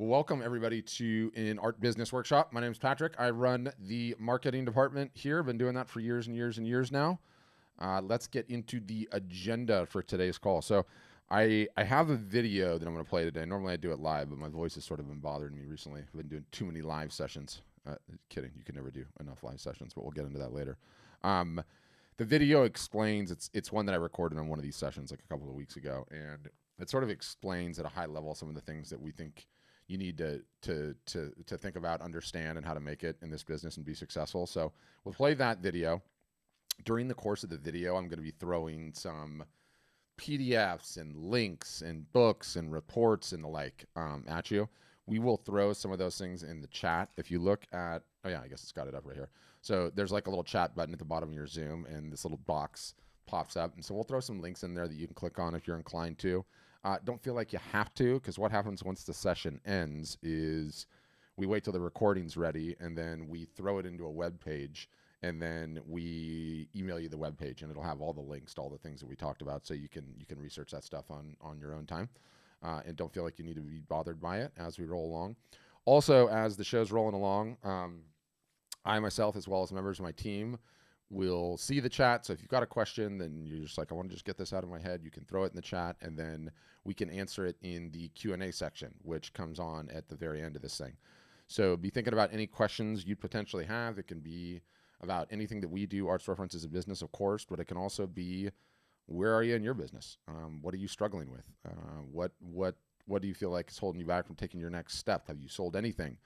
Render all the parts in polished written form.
Well, welcome everybody to an art business workshop. My name is Patrick. I run the marketing department here. I've been doing that for years and years and years now. Let's get into the agenda for today's call. So I have a video that I'm going to play today. Normally I do it live, but my voice has sort of been bothering me recently. I've been doing too many live sessions. Kidding, you can never do enough live sessions, but we'll get into that later. The video explains, it's one that I recorded on one of these sessions like a couple of weeks ago, and it sort of explains at a high level some of the things that we think you need to think about, understand, and how to make it in this business and be successful. So we'll play that video. During the course of the video, I'm going to be throwing some PDFs and links and books and reports and the like at you. We will throw some of those things in the chat. If you look at, oh yeah, I guess it's got it up right here. So there's like a little chat button at the bottom of your Zoom, and this little box pops up. And so we'll throw some links in there that you can click on if you're inclined to. Don't feel like you have to, because what happens once the session ends is we wait till the recording's ready, and then we throw it into a web page, and then we email you the web page, and it'll have all the links to all the things that we talked about, so you can research that stuff on your own time, and don't feel like you need to be bothered by it as we roll along. Also, as the show's rolling along, I myself, as well as members of my team, will see the chat. So if you've got a question, then you're just like, I want to just get this out of my head, you can throw it in the chat, and then we can answer it in the Q&A section, which comes on at the very end of this thing. So be thinking about any questions you potentially have. It can be about anything that we do. Art Storefronts is a business, of course, but it can also be, where are you in your business? What are you struggling with? What do you feel like is holding you back from taking your next step? Have you sold anything?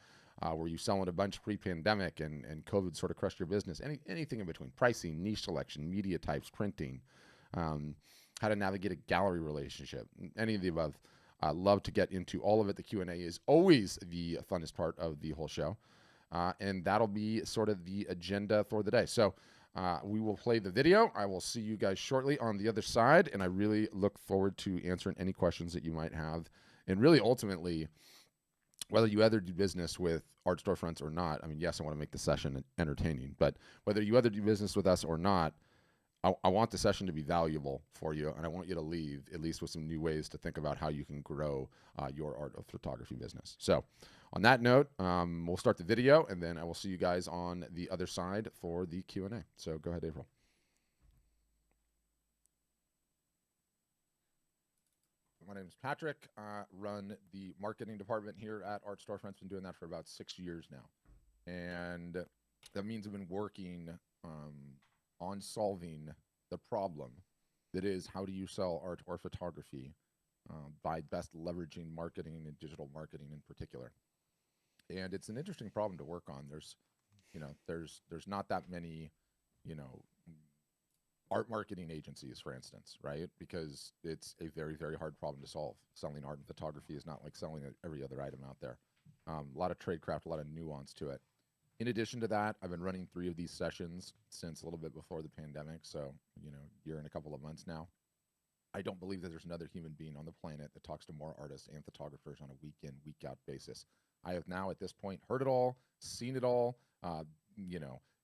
Were you selling a bunch pre-pandemic and COVID sort of crushed your business? Anything in between. Pricing, niche selection, media types, printing, how to navigate a gallery relationship, any of the above. Love to get into all of it. The Q&A is always the funnest part of the whole show. And that'll be sort of the agenda for the day. So we will play the video. I will see you guys shortly on the other side, and I really look forward to answering any questions that you might have. And really, ultimately, whether you either do business with Art Storefronts or not, I mean, yes, I want to make the session entertaining, but whether you either do business with us or not, I want the session to be valuable for you, and I want you to leave at least with some new ways to think about how you can grow your art of photography business. So on that note, we'll start the video, and then I will see you guys on the other side for the Q&A. So go ahead, April. My name is Patrick. I run the marketing department here at Art Storefronts. Been doing that for about 6 years now. And that means I've been working on solving the problem that is, how do you sell art or photography by best leveraging marketing and digital marketing in particular. And it's an interesting problem to work on. There's not that many, art marketing agencies, for instance, right? Because it's a very, very hard problem to solve. Selling art and photography is not like selling every other item out there. A lot of tradecraft, a lot of nuance to it. In addition to that, I've been running 3 of these sessions since a little bit before the pandemic. So, year and a couple of months now. I don't believe that there's another human being on the planet that talks to more artists and photographers on a week in, week out basis. I have now at this point heard it all, seen it all,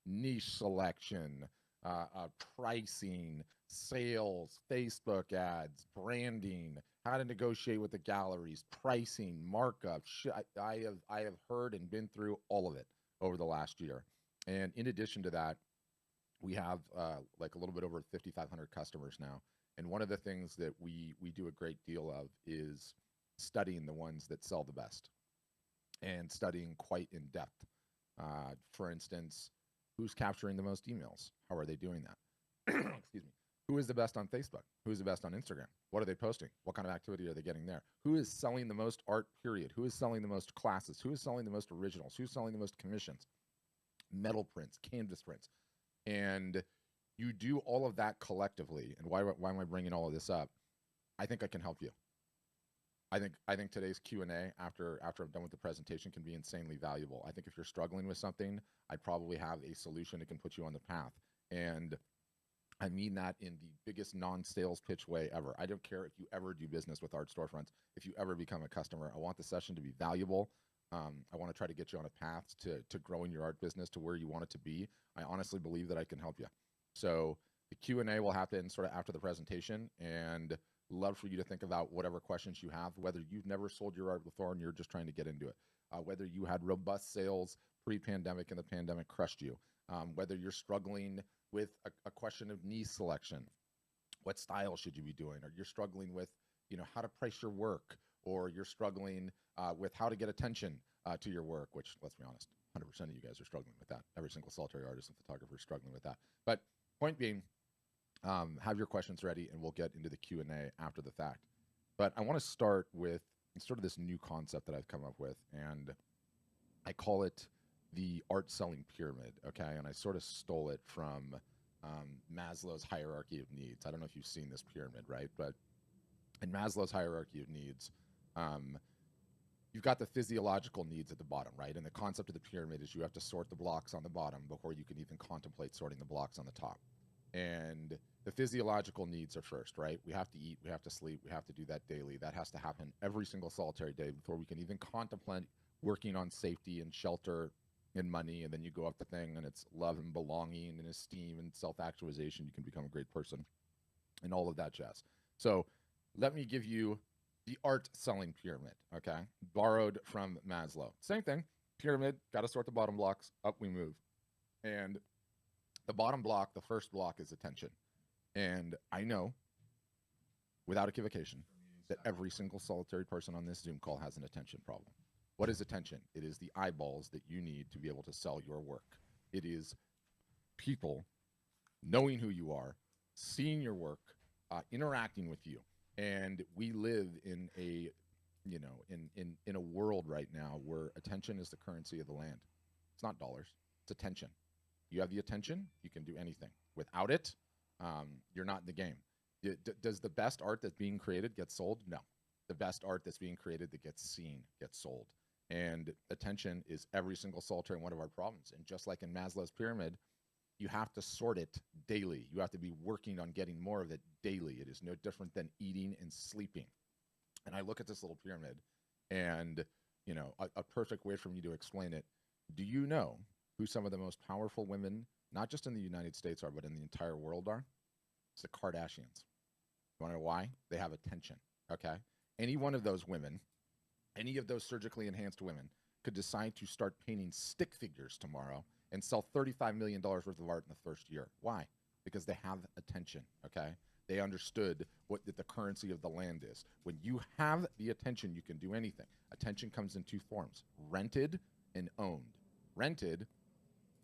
niche selection, pricing, sales, Facebook ads, branding, how to negotiate with the galleries, pricing, markup. I have heard and been through all of it over the last year. And in addition to that, we have like a little bit over 5,500 customers now. And one of the things that we do a great deal of is studying the ones that sell the best and studying quite in depth. For instance, who's capturing the most emails? How are they doing that? Excuse me. Who is the best on Facebook? Who is the best on Instagram? What are they posting? What kind of activity are they getting there? Who is selling the most art, period? Who is selling the most classes? Who is selling the most originals? Who's selling the most commissions? Metal prints, canvas prints. And you do all of that collectively. And why am I bringing all of this up? I think I can help you. I think today's Q&A after I'm done with the presentation can be insanely valuable. I think if you're struggling with something, I probably have a solution that can put you on the path. And I mean that in the biggest non-sales pitch way ever. I don't care if you ever do business with Art Storefronts, if you ever become a customer. I want the session to be valuable. I want to try to get you on a path to growing your art business to where you want it to be. I honestly believe that I can help you. So the Q&A will happen sort of after the presentation, and Love for you to think about whatever questions you have, whether you've never sold your art before and you're just trying to get into it, whether you had robust sales pre-pandemic and the pandemic crushed you, whether you're struggling with a question of niche selection, what style should you be doing, or you're struggling with, how to price your work, or you're struggling with how to get attention to your work, which, let's be honest, 100% of you guys are struggling with that. Every single solitary artist and photographer is struggling with that. But point being, have your questions ready, and we'll get into the Q&A after the fact. But I want to start with sort of this new concept that I've come up with, and I call it the art selling pyramid, okay? And I sort of stole it from Maslow's hierarchy of needs. I don't know if you've seen this pyramid, right? But in Maslow's hierarchy of needs, you've got the physiological needs at the bottom, right? And the concept of the pyramid is you have to sort the blocks on the bottom before you can even contemplate sorting the blocks on the top. And the physiological needs are first, right? We have to eat, we have to sleep, we have to do that daily. That has to happen every single solitary day before we can even contemplate working on safety and shelter and money. And then you go up the thing, and it's love and belonging and esteem and self-actualization. You can become a great person and all of that jazz. So let me give you the art selling pyramid, okay? Borrowed from Maslow. Same thing, pyramid, got to sort the bottom blocks, up we move. And the bottom block, the first block, is attention. And I know, without equivocation, that every single solitary person on this Zoom call has an attention problem. What is attention? It is the eyeballs that you need to be able to sell your work. It is people knowing who you are, seeing your work, interacting with you. And we live in a, in a world right now where attention is the currency of the land. It's not dollars, it's attention. You have the attention, you can do anything. Without it, you're not in the game. Does the best art that's being created get sold? No. The best art that's being created that gets seen gets sold. And attention is every single solitary one of our problems. And just like in Maslow's pyramid, you have to sort it daily. You have to be working on getting more of it daily. It is no different than eating and sleeping. And I look at this little pyramid, and a perfect way for me to explain it. Do you know who some of the most powerful women, not just in the United States are, but in the entire world are? It's the Kardashians. You want to know why? They have attention, okay? Any one of those women, any of those surgically enhanced women, could decide to start painting stick figures tomorrow and sell $35 million worth of art in the first year. Why? Because they have attention, okay? They understood what the currency of the land is. When you have the attention, you can do anything. Attention comes in two forms, rented and owned. Rented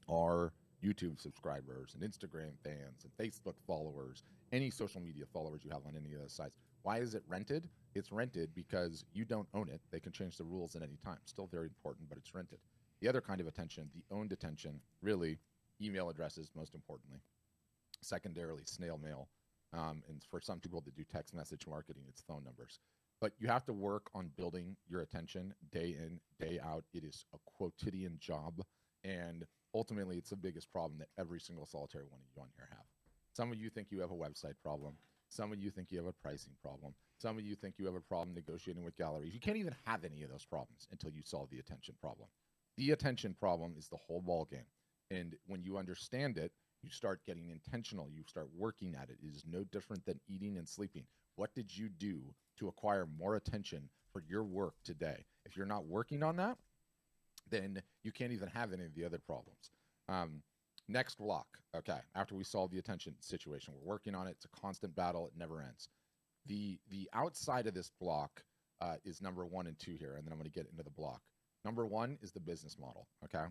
are YouTube subscribers and Instagram fans and Facebook followers, any social media followers you have on any of those sites. Why is it rented? It's rented because you don't own it. They can change the rules at any time. Still very important, but it's rented. The other kind of attention, the owned attention, really email addresses most importantly. Secondarily, snail mail. And for some people that do text message marketing, it's phone numbers. But you have to work on building your attention day in, day out. It is a quotidian job. And ultimately, it's the biggest problem that every single solitary one of you on here have. Some of you think you have a website problem. Some of you think you have a pricing problem. Some of you think you have a problem negotiating with galleries. You can't even have any of those problems until you solve the attention problem. The attention problem is the whole ball game. And when you understand it, you start getting intentional. You start working at it. It is no different than eating and sleeping. What did you do to acquire more attention for your work today? If you're not working on that, then you can't even have any of the other problems. Next block, okay, after we solve the attention situation, we're working on it. It's a constant battle. It never ends. The outside of this block is number 1 and 2 here, and then I'm going to get into the block. Number 1 is the business model, okay?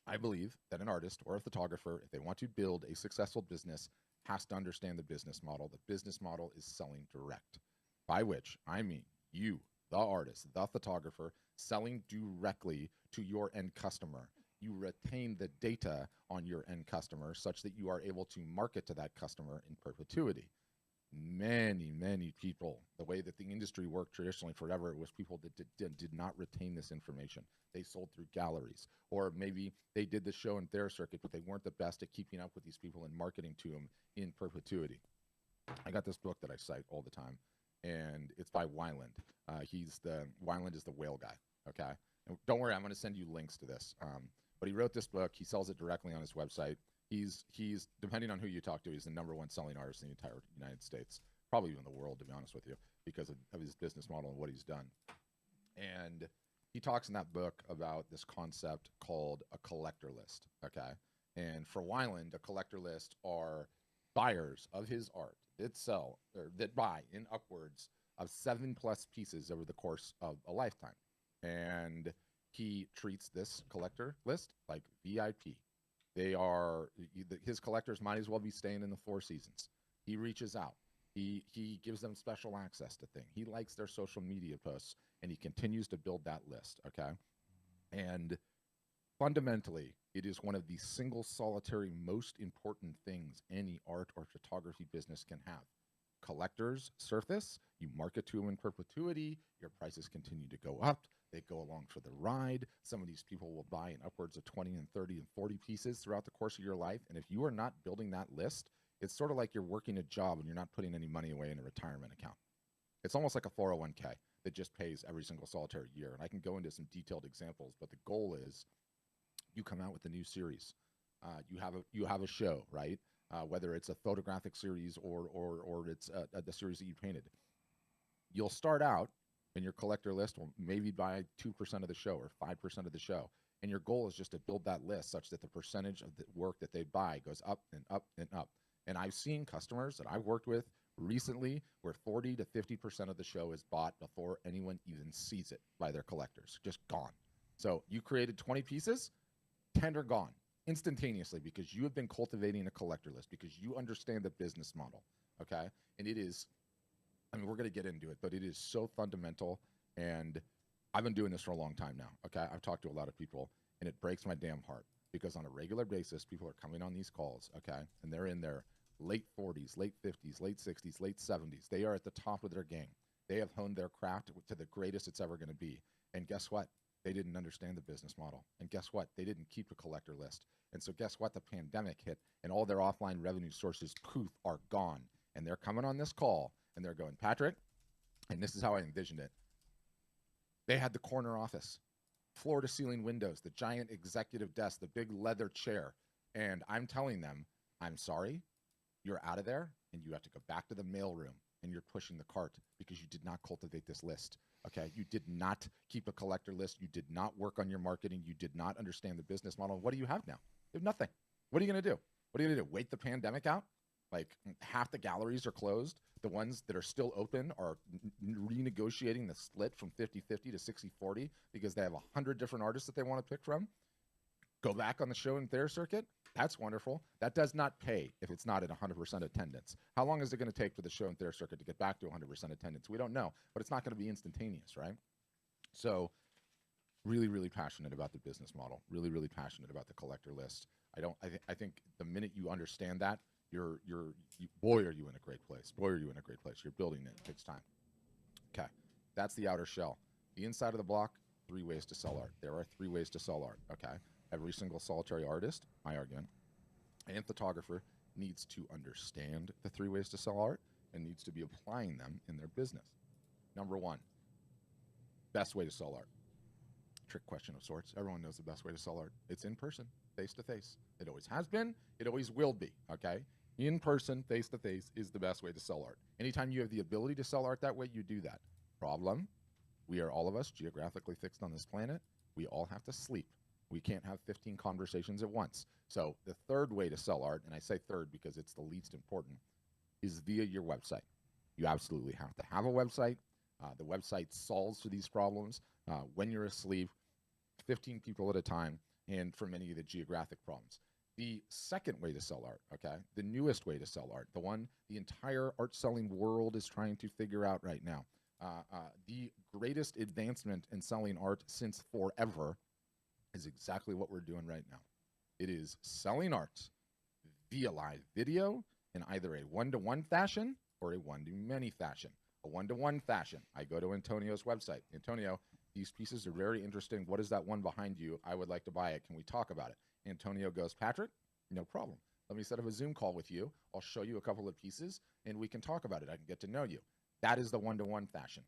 I believe that an artist or a photographer, if they want to build a successful business, has to understand the business model. The business model is selling direct, by which I mean you, the artist, the photographer, selling directly to your end customer. You retain the data on your end customer such that you are able to market to that customer in perpetuity. Many people, the way that the industry worked traditionally forever, it was people that did not retain this information. They sold through galleries, or maybe they did the show in their circuit, but they weren't the best at keeping up with these people and marketing to them in perpetuity. I got this book that I cite all the time, and it's by Weiland. Weiland is the whale guy, okay? And don't worry, I'm going to send you links to this. But he wrote this book. He sells it directly on his website. He's depending on who you talk to, he's the #1 selling artist in the entire United States. probably even the world, to be honest with you, because of his business model and what he's done. And he talks in that book about this concept called a collector list, okay? And for Weiland, a collector list are buyers of his art that sell or that buy in upwards of 7+ pieces over the course of a lifetime. And he treats this collector list like VIP. They are, his collectors might as well be staying in the Four Seasons. He reaches out. He gives them special access to things. He likes their social media posts, and he continues to build that list, okay? And fundamentally, it is one of the single solitary most important things any art or photography business can have. Collectors surface, you market to them in perpetuity, your prices continue to go up, they go along for the ride. Some of these people will buy in upwards of 20 and 30 and 40 pieces throughout the course of your life. And if you are not building that list, it's sort of like you're working a job and you're not putting any money away in a retirement account. It's almost like a 401k that just pays every single solitary year. And I can go into some detailed examples, but the goal is you come out with a new series. You have a show, right? Whether it's a photographic series or it's the series that you painted. You'll start out, and your collector list will maybe buy 2% of the show or 5% of the show. And your goal is just to build that list such that the percentage of the work that they buy goes up and up and up. And I've seen customers that I've worked with recently where 40 to 50% of the show is bought before anyone even sees it by their collectors, just gone. So you created 20 pieces, 10 are gone instantaneously because you have been cultivating a collector list, because you understand the business model, okay? And it is, I mean, we're going to get into it, but it is so fundamental. And I've been doing this for a long time now, okay? I've talked to a lot of people, and it breaks my damn heart because on a regular basis, people are coming on these calls, okay? And they're in their late 40s, late 50s, late 60s, late 70s. They are at the top of their game. They have honed their craft to the greatest it's ever going to be. And guess what? They didn't understand the business model. And guess what? They didn't keep a collector list. And so guess what? The pandemic hit and all their offline revenue sources, poof, are gone. And they're coming on this call and they're going, Patrick, and this is how I envisioned it. They had the corner office, floor to ceiling windows, the giant executive desk, the big leather chair. And I'm telling them, I'm sorry, you're out of there and you have to go back to the mailroom and you're pushing the cart because you did not cultivate this list. Okay, you did not keep a collector list. You did not work on your marketing. You did not understand the business model. What do you have now? You have nothing. What are you going to do? What are you going to do? Wait the pandemic out? Like half the galleries are closed. The ones that are still open are renegotiating the split from 50-50 to 60-40 because they have 100 different artists that they want to pick from. Go back on the show and thayer circuit. That's wonderful. That does not pay if it's not at 100% attendance. How long is it going to take for the show and thayer circuit to get back to 100% attendance? We don't know, but it's not going to be instantaneous, right? So really, really passionate about the business model. Really, really passionate about the collector list. I think the minute you understand that, boy, are you in a great place. Boy, are you in a great place. You're building it. It takes time. Okay, that's the outer shell. The inside of the block, 3 ways to sell art. There are 3 ways to sell art, okay? Every single solitary artist, my argument, and photographer needs to understand the 3 ways to sell art and needs to be applying them in their business. Number 1, best way to sell art. Trick question of sorts. Everyone knows the best way to sell art. It's in person, face to face. It always has been. It always will be, okay? In person, face to face is the best way to sell art. Anytime you have the ability to sell art that way, you do that. Problem, we are all of us geographically fixed on this planet. We all have to sleep. We can't have 15 conversations at once. So the 3rd way to sell art, and I say 3rd because it's the least important, is via your website. You absolutely have to have a website. The website solves for these problems when you're asleep, 15 people at a time, and for many of the geographic problems. The 2nd way to sell art, okay, the newest way to sell art, the one the entire art selling world is trying to figure out right now, the greatest advancement in selling art since forever is exactly what we're doing right now. It is selling art via live video in either a one-to-one fashion or a one-to-many fashion. A one-to-one fashion, I go to Antonio's website. Antonio, these pieces are very interesting. What is that one behind you? I would like to buy it. Can we talk about it? Antonio goes, Patrick, no problem. Let me set up a Zoom call with you. I'll show you a couple of pieces and we can talk about it. I can get to know you. That is the one-to-one fashion.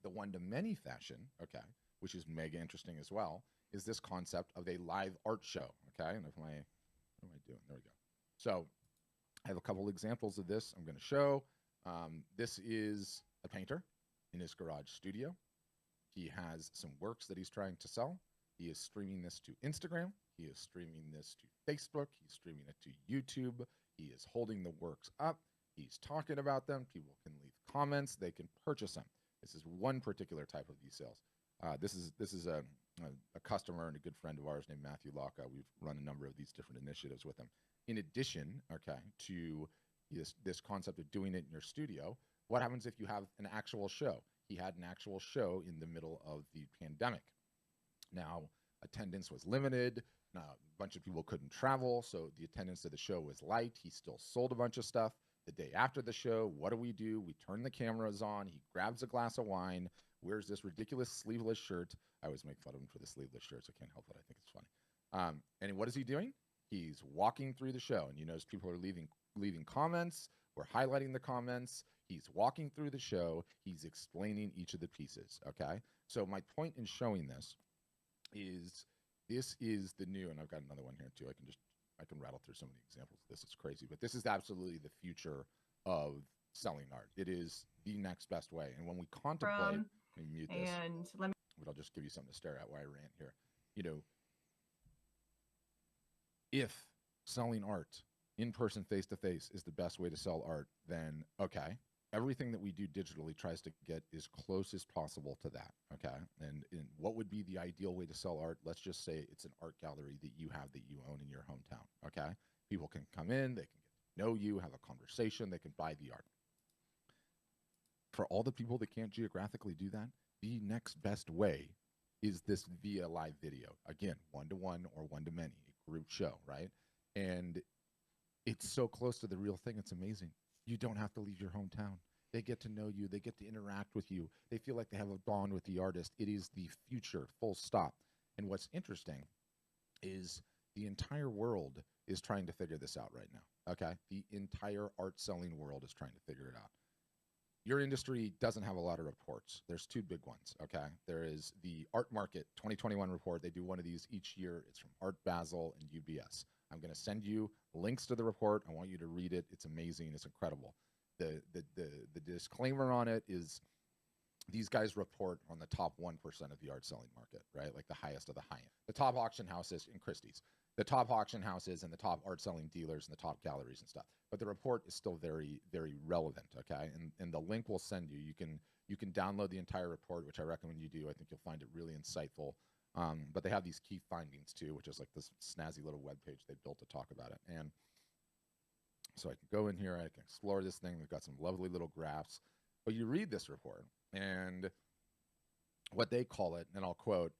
The one-to-many fashion, okay, which is mega interesting as well, is this concept of a live art show, okay? And what am I doing? There we go. So I have a couple examples of this I'm going to show. This is a painter in his garage studio. He has some works that he's trying to sell. He is streaming this to Instagram. He is streaming this to Facebook. He's streaming it to YouTube. He is holding the works up. He's talking about them. People can leave comments. They can purchase them. This is one particular type of these sales. This is a customer and a good friend of ours named Matthew Locke. We've run a number of these different initiatives with him. In addition, to this concept of doing it in your studio, what happens if you have an actual show? He had an actual show in the middle of the pandemic. Now, attendance was limited. Now, a bunch of people couldn't travel, so the attendance of the show was light. He still sold a bunch of stuff. The day after the show, what do? We turn the cameras on. He grabs a glass of wine, wears this ridiculous sleeveless shirt. I always make fun of him for the sleeveless shirts. I can't help it. I think it's funny. And what is he doing? He's walking through the show, and you notice people are leaving comments. We're highlighting the comments. He's walking through the show. He's explaining each of the pieces, okay? So my point in showing this is the new, and I've got another one here too. I can rattle through so many examples of this. It's crazy, but this is absolutely the future of selling art. It is the next best way. And when we contemplate, let me mute this, but I'll just give you something to stare at while I rant here. You know, if selling art in person, face to face, is the best way to sell art, then okay, everything that we do digitally tries to get as close as possible to that, okay? And what would be the ideal way to sell art? Let's just say it's an art gallery that you have that you own in your hometown, okay? People can come in, they can get to know you, have a conversation, they can buy the art. For all the people that can't geographically do that, the next best way is this via live video. Again, one-to-one or one-to-many, a group show, right? And it's so close to the real thing, it's amazing. You don't have to leave your hometown. They get to know you. They get to interact with you. They feel like they have a bond with the artist. It is the future, full stop. And what's interesting is the entire world is trying to figure this out right now, okay? The entire art selling world is trying to figure it out. Your industry doesn't have a lot of reports. There's two big ones, okay? There is the Art Market 2021 report. They do one of these each year. It's from Art Basel and UBS. I'm going to send you links to the report. I want you to read it. It's amazing. It's incredible. The disclaimer on it is these guys report on the top 1% of the art selling market, right? Like the highest of the high end. The top auction houses in Christie's, the top auction houses and the top art selling dealers and the top galleries and stuff. But the report is still very, very relevant, okay? And the link we'll send you. You can download the entire report, which I recommend you do. I think you'll find it really insightful. But they have these key findings too, which is like this snazzy little web page they built to talk about it. And so I can go in here, I can explore this thing. We've got some lovely little graphs. But you read this report, and what they call it, and I'll quote,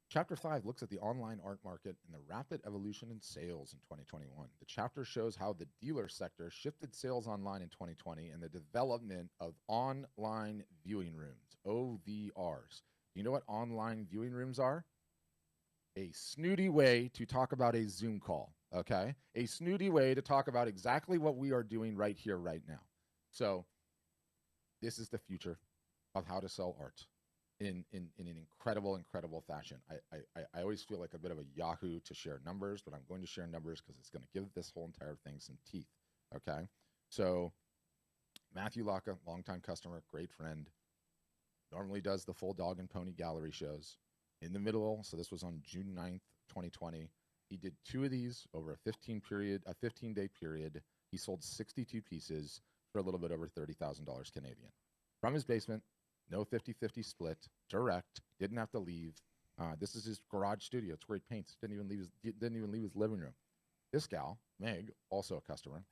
Chapter 5 looks at the online art market and the rapid evolution in sales in 2021. The chapter shows how the dealer sector shifted sales online in 2020 and the development of online viewing rooms, OVRs. Do you know what online viewing rooms are? A snooty way to talk about a Zoom call, okay? A snooty way to talk about exactly what we are doing right here, right now. So this is the future of how to sell art in an incredible, incredible fashion. I always feel like a bit of a Yahoo to share numbers, but I'm going to share numbers because it's going to give this whole entire thing some teeth, okay? So Matthew Locke, longtime customer, great friend, normally does the full dog and pony gallery shows. In the middle, so this was on June 9th, 2020, he did 2 of these over a 15-day period. He sold 62 pieces for a little bit over $30,000 Canadian. From his basement, no 50-50 split, direct, didn't have to leave. This is his garage studio. It's where he paints. Didn't even leave his living room. This gal, Meg, also a customer,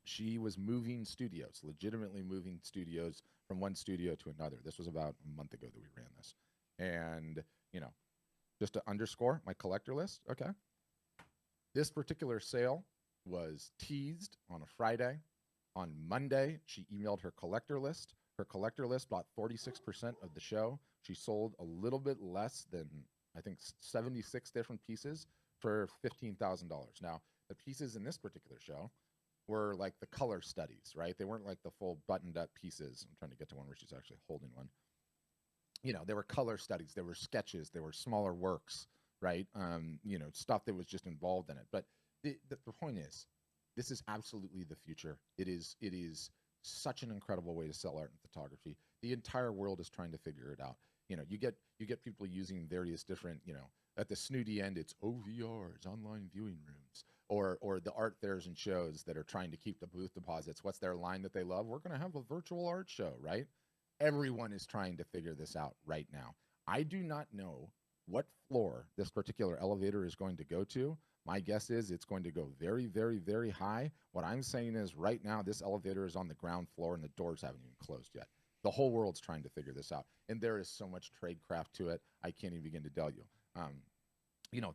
she was moving studios, legitimately moving studios from one studio to another. This was about a month ago that we ran this. And, you know, just to underscore my collector list, okay? This particular sale was teased on a Friday. On Monday, she emailed her collector list. Her collector list bought 46% of the show. She sold a little bit less than, I think, 76 different pieces for $15,000. Now, the pieces in this particular show were like the color studies, right? They weren't like the full buttoned up pieces. I'm trying to get to one where she's actually holding one. You know, there were color studies, there were sketches, there were smaller works, right? You know, stuff that was just involved in it. But the point is, this is absolutely the future. It is Such an incredible way to sell art and photography. The entire world is trying to figure it out. You get people using various different, at the snooty end, it's OVRs, online viewing rooms, or the art fairs and shows that are trying to keep the booth deposits. What's their line that they love? We're going to have a virtual art show, right? Everyone is trying to figure this out right now. I do not know what floor this particular elevator is going to go to. My guess is it's going to go very, very, very high. What I'm saying is right now, this elevator is on the ground floor and the doors haven't even closed yet. The whole world's trying to figure this out. And there is so much tradecraft to it, I can't even begin to tell you.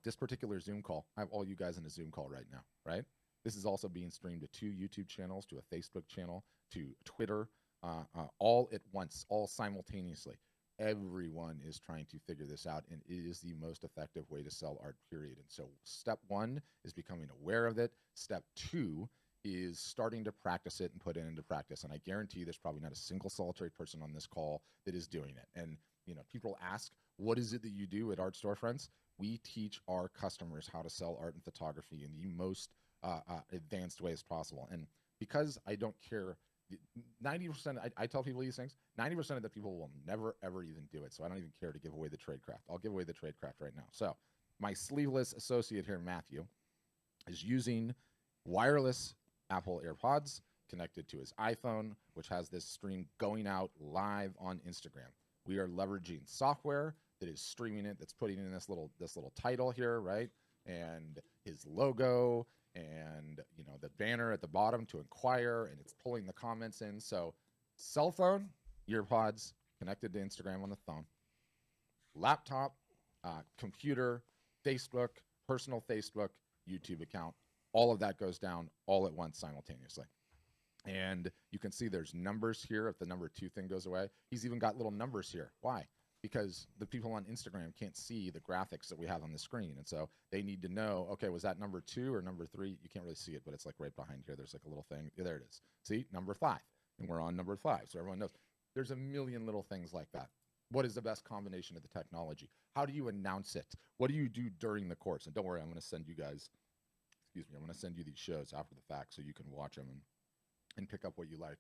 This particular Zoom call, I have all you guys in a Zoom call right now, right? This is also being streamed to 2 YouTube channels, to a Facebook channel, to Twitter, all at once, all simultaneously. Everyone is trying to figure this out, and it is the most effective way to sell art, period. And so step 1 is becoming aware of it. Step 2 is starting to practice it and put it into practice. And I guarantee there's probably not a single solitary person on this call that is doing it. And people ask, what is it that you do at Art Storefronts? We teach our customers how to sell art and photography in the most advanced ways possible. And because I don't care, 90%, I tell people these things, 90% of the people will never, ever even do it. So I don't even care to give away the tradecraft. I'll give away the tradecraft right now. So my sleeveless associate here, Matthew, is using wireless Apple AirPods connected to his iPhone, which has this stream going out live on Instagram. We are leveraging software that is streaming it, that's putting in this little title here, right? And his logo and the banner at the bottom to inquire, and it's pulling the comments in. So cell phone, earpods connected to Instagram on the phone, laptop, computer, Facebook, personal Facebook, YouTube account, all of that goes down all at once simultaneously. And you can see there's numbers here if the number 2 thing goes away. He's even got little numbers here. Why? Because the people on Instagram can't see the graphics that we have on the screen. And so they need to know, okay, was that number 2 or number 3? You can't really see it, but it's like right behind here. There's like a little thing. Yeah, there it is. See, number 5. And we're on number 5. So everyone knows. There's a million little things like that. What is the best combination of the technology? How do you announce it? What do you do during the course? And don't worry, I'm going to send you guys, I'm going to send you these shows after the fact so you can watch them and pick up what you like.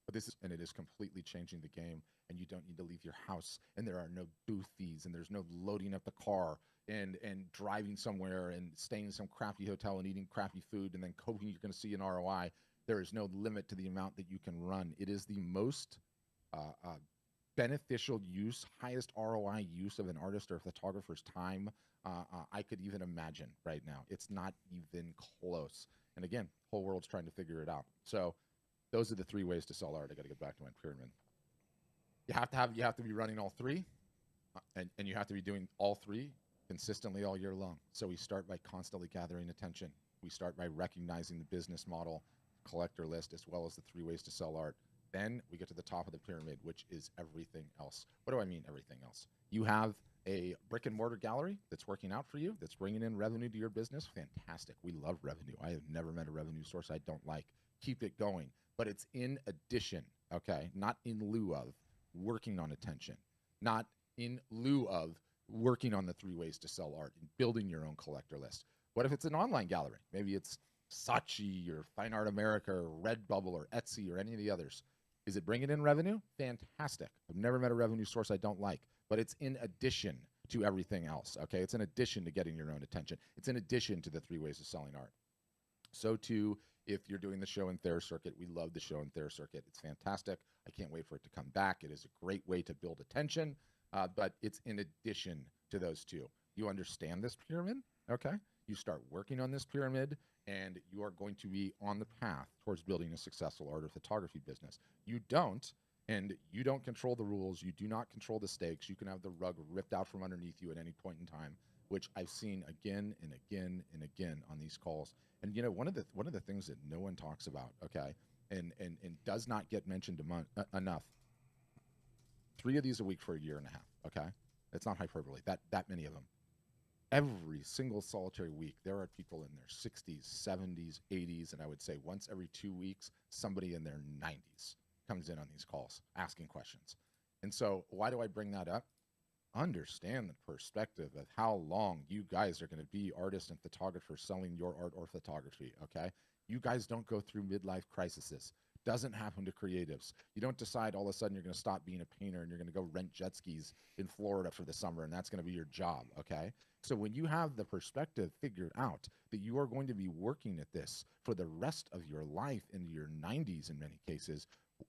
But it is completely changing the game, and you don't need to leave your house, and there are no booth fees, and there's no loading up the car and driving somewhere and staying in some crappy hotel and eating crappy food and then hoping you're going to see an ROI. There is no limit to the amount that you can run. It is the most beneficial use, highest ROI use of an artist or photographer's time I could even imagine right now. It's not even close. And again, whole world's trying to figure it out. So those are the 3 ways to sell art. I got to get back to my pyramid. You have to be running all 3, and you have to be doing all 3 consistently all year long. So we start by constantly gathering attention. We start by recognizing the business model, collector list, as well as the 3 ways to sell art. Then we get to the top of the pyramid, which is everything else. What do I mean everything else? You have a brick and mortar gallery that's working out for you, that's bringing in revenue to your business. Fantastic. We love revenue. I have never met a revenue source I don't like. Keep it going. But it's in addition, okay, not in lieu of working on attention, not in lieu of working on the 3 ways to sell art and building your own collector list. What if it's an online gallery? Maybe it's Saatchi or Fine Art America or Redbubble or Etsy or any of the others. Is it bringing in revenue? Fantastic. I've never met a revenue source I don't like, but it's in addition to everything else, okay? It's in addition to getting your own attention. It's in addition to the 3 ways of selling art. So too, if you're doing the show and Thayer circuit, we love the show and Thayer circuit. It's fantastic. I can't wait for it to come back. It is a great way to build attention, but it's in addition to those 2. You understand this pyramid, okay? You start working on this pyramid, and you are going to be on the path towards building a successful art or photography business. You don't, and you don't control the rules. You do not control the stakes. You can have the rug ripped out from underneath you at any point in time, which I've seen again and again and again on these calls. And one of the things that no one talks about, okay, and does not get mentioned enough. 3 of these a week for a year and a half, okay? It's not hyperbole. That many of them. Every single solitary week, there are people in their 60s, 70s, 80s, and I would say once every 2 weeks, somebody in their 90s comes in on these calls asking questions. And so why do I bring that up? Understand the perspective of how long you guys are going to be artists and photographers selling your art or photography, okay? You guys don't go through midlife crises. Doesn't happen to creatives. You don't decide all of a sudden you're going to stop being a painter and you're going to go rent jet skis in Florida for the summer and that's going to be your job, okay? So when you have the perspective figured out that you are going to be working at this for the rest of your life into your 90s in many cases,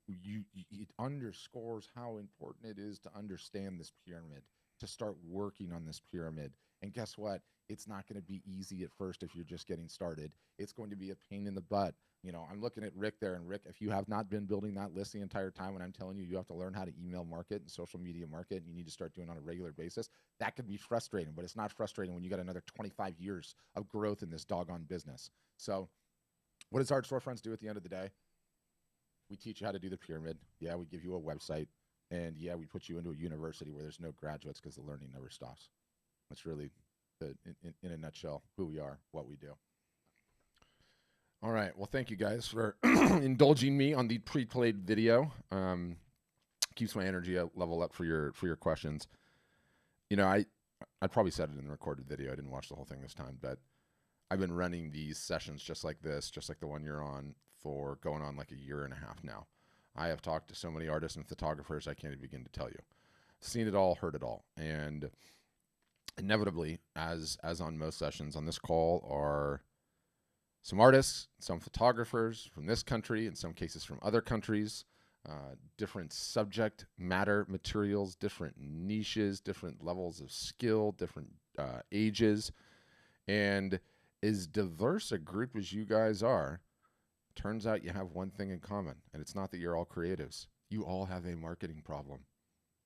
it underscores how important it is to understand this pyramid, to start working on this pyramid. And guess what? It's not going to be easy at first if you're just getting started. It's going to be a pain in the butt. You know, I'm looking at Rick there, and Rick, if you have not been building that list the entire time when I'm telling you, you have to learn how to email market and social media market, and you need to start doing it on a regular basis, that could be frustrating, but it's not frustrating when you got another 25 years of growth in this doggone business. So what does Art Storefronts do at the end of the day? We teach you how to do the pyramid. Yeah, we give you a website. And yeah, we put you into a university where there's no graduates because the learning never stops. That's really, in a nutshell, who we are, what we do. All right. Well, thank you guys for indulging me on the pre-played video. Keeps my energy level up for your questions. You know, I probably said it in the recorded video. I didn't watch the whole thing this time, but I've been running these sessions just like this, just like the one you're on, for going on like a year and a half now. I have talked to so many artists and photographers, I can't even begin to tell you. Seen it all, heard it all. And inevitably, as on most sessions on this call, are some artists, some photographers from this country, in some cases from other countries, different subject matter materials, different niches, different levels of skill, different ages. And as diverse a group as you guys are, turns out you have one thing in common, and it's not that you're all creatives. You all have a marketing problem,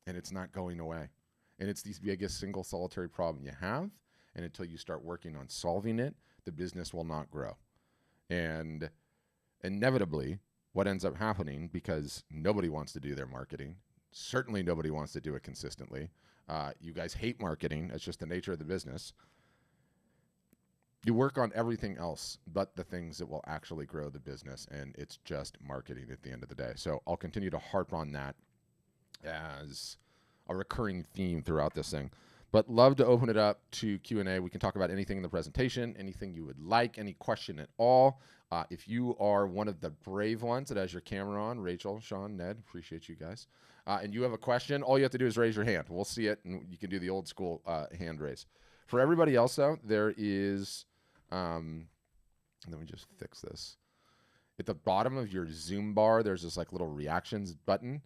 and it's not going away. And it's the biggest single solitary problem you have, and until you start working on solving it, the business will not grow. And inevitably, what ends up happening, because nobody wants to do their marketing, certainly nobody wants to do it consistently. You guys hate marketing. It's just the nature of the business. You work on everything else but the things that will actually grow the business, and it's just marketing at the end of the day. So I'll continue to harp on that as a recurring theme throughout this thing. But love to open it up to Q&A. We can talk about anything in the presentation, anything you would like, any question at all. If you are one of the brave ones that has your camera on, Rachel, Sean, Ned, appreciate you guys, and you have a question, all you have to do is raise your hand. We'll see it, and you can do the old school hand raise. For everybody else, though, there is... let me just fix this. At the bottom of your Zoom bar, there's this like little reactions button,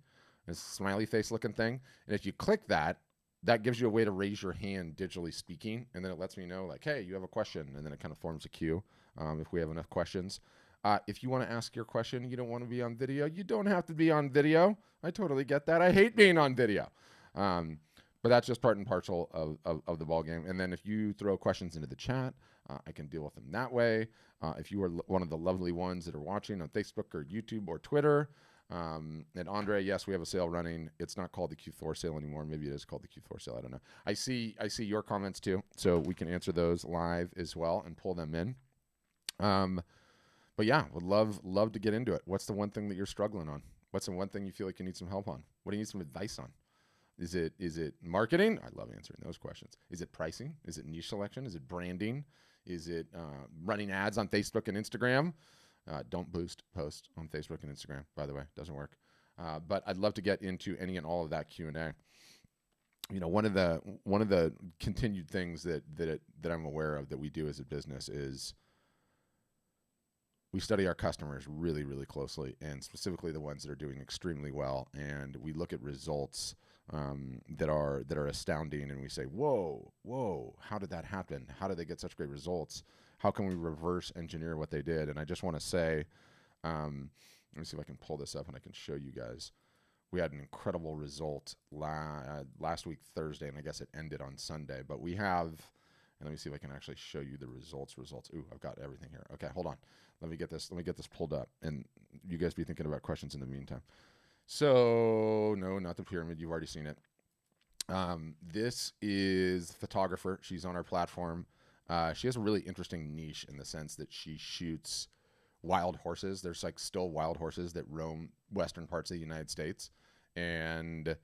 this smiley face looking thing. And if you click that, that gives you a way to raise your hand digitally speaking. And then it lets me know like, hey, you have a question. And then it kind of forms a queue if we have enough questions. If you want to ask your question, you don't want to be on video, you don't have to be on video. I totally get that. I hate being on video. But that's just part and parcel of the ballgame. And then if you throw questions into the chat, I can deal with them that way. If you are one of the lovely ones that are watching on Facebook or YouTube or Twitter, and Andre, yes, we have a sale running. It's not called the Q4 sale anymore. Maybe it is called the Q4 sale. I don't know. I see your comments too, so we can answer those live as well and pull them in. But yeah, would love to get into it. What's the one thing that you're struggling on? What's the one thing you feel like you need some help on? What do you need some advice on? Is it marketing? I love answering those questions. Is it pricing? Is it niche selection? Is it branding? Is it running ads on Facebook and Instagram? Don't post on Facebook and Instagram, by the way. Doesn't work. But I'd love to get into any and all of that Q&A. You know, one of the continued things that I'm aware of that we do as a business is we study our customers really, really closely, and specifically the ones that are doing extremely well. And we look at results that are astounding, and we say, whoa, how did that happen? How did they get such great results? How can we reverse engineer what they did? And I just want to say, let me see if I can pull this up and I can show you guys. We had an incredible result last week, Thursday, and I guess it ended on Sunday. But we have, and let me see if I can actually show you the results. Ooh, I've got everything here. Okay, hold on. Let me get this pulled up, and you guys be thinking about questions in the meantime. So, no, not the pyramid. You've already seen it. This is photographer. She's on our platform. She has a really interesting niche in the sense that she shoots wild horses. There's like still wild horses that roam western parts of the United States. And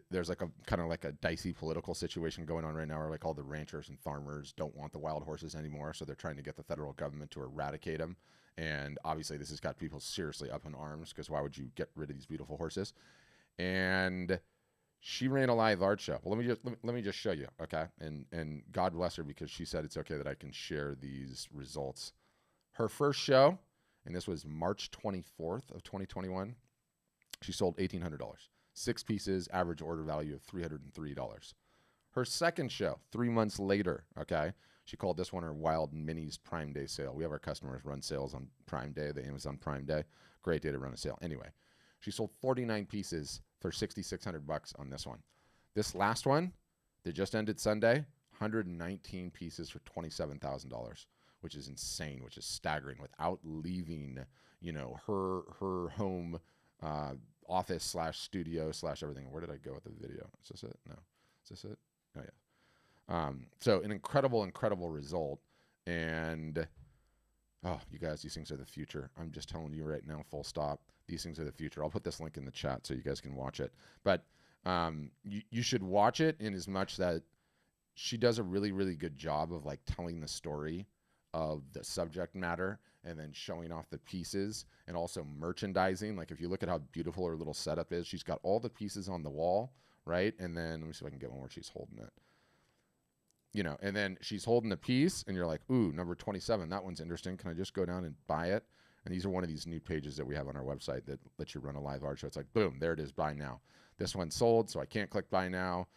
there's like a kind of like a dicey political situation going on right now where like all the ranchers and farmers don't want the wild horses anymore. So they're trying to get the federal government to eradicate them. And obviously this has got people seriously up in arms because why would you get rid of these beautiful horses? And she ran a live art show. Well, let me just show you. Okay. And God bless her because she said it's okay that I can share these results. Her first show, and this was March 24th of 2021. She sold $1,800. 6 pieces, average order value of $303. Her second show, 3 months later, okay, she called this one her Wild Minis Prime Day sale. We have our customers run sales on Prime Day, the Amazon Prime Day. Great day to run a sale. Anyway, she sold 49 pieces for $6,600 on this one. This last one, they just ended Sunday, 119 pieces for $27,000, which is insane, which is staggering without leaving, her home office / studio / everything. Where did I go with the video? Is this it? No. Is this it? Oh, yeah. So an incredible result. And, oh, you guys, these things are the future. I'm just telling you right now, full stop. These things are the future. I'll put this link in the chat so you guys can watch it. But you should watch it in as much that she does a really, really good job of like telling the story of the subject matter and then showing off the pieces and also merchandising. Like if you look at how beautiful her little setup is, she's got all the pieces on the wall, right? And then let me see if I can get one where she's holding it. And then she's holding the piece and you're like, ooh, number 27, that one's interesting. Can I just go down and buy it? And these are one of these new pages that we have on our website that lets you run a live art show. It's like, boom, there it is, buy now. This one's sold, so I can't click buy now.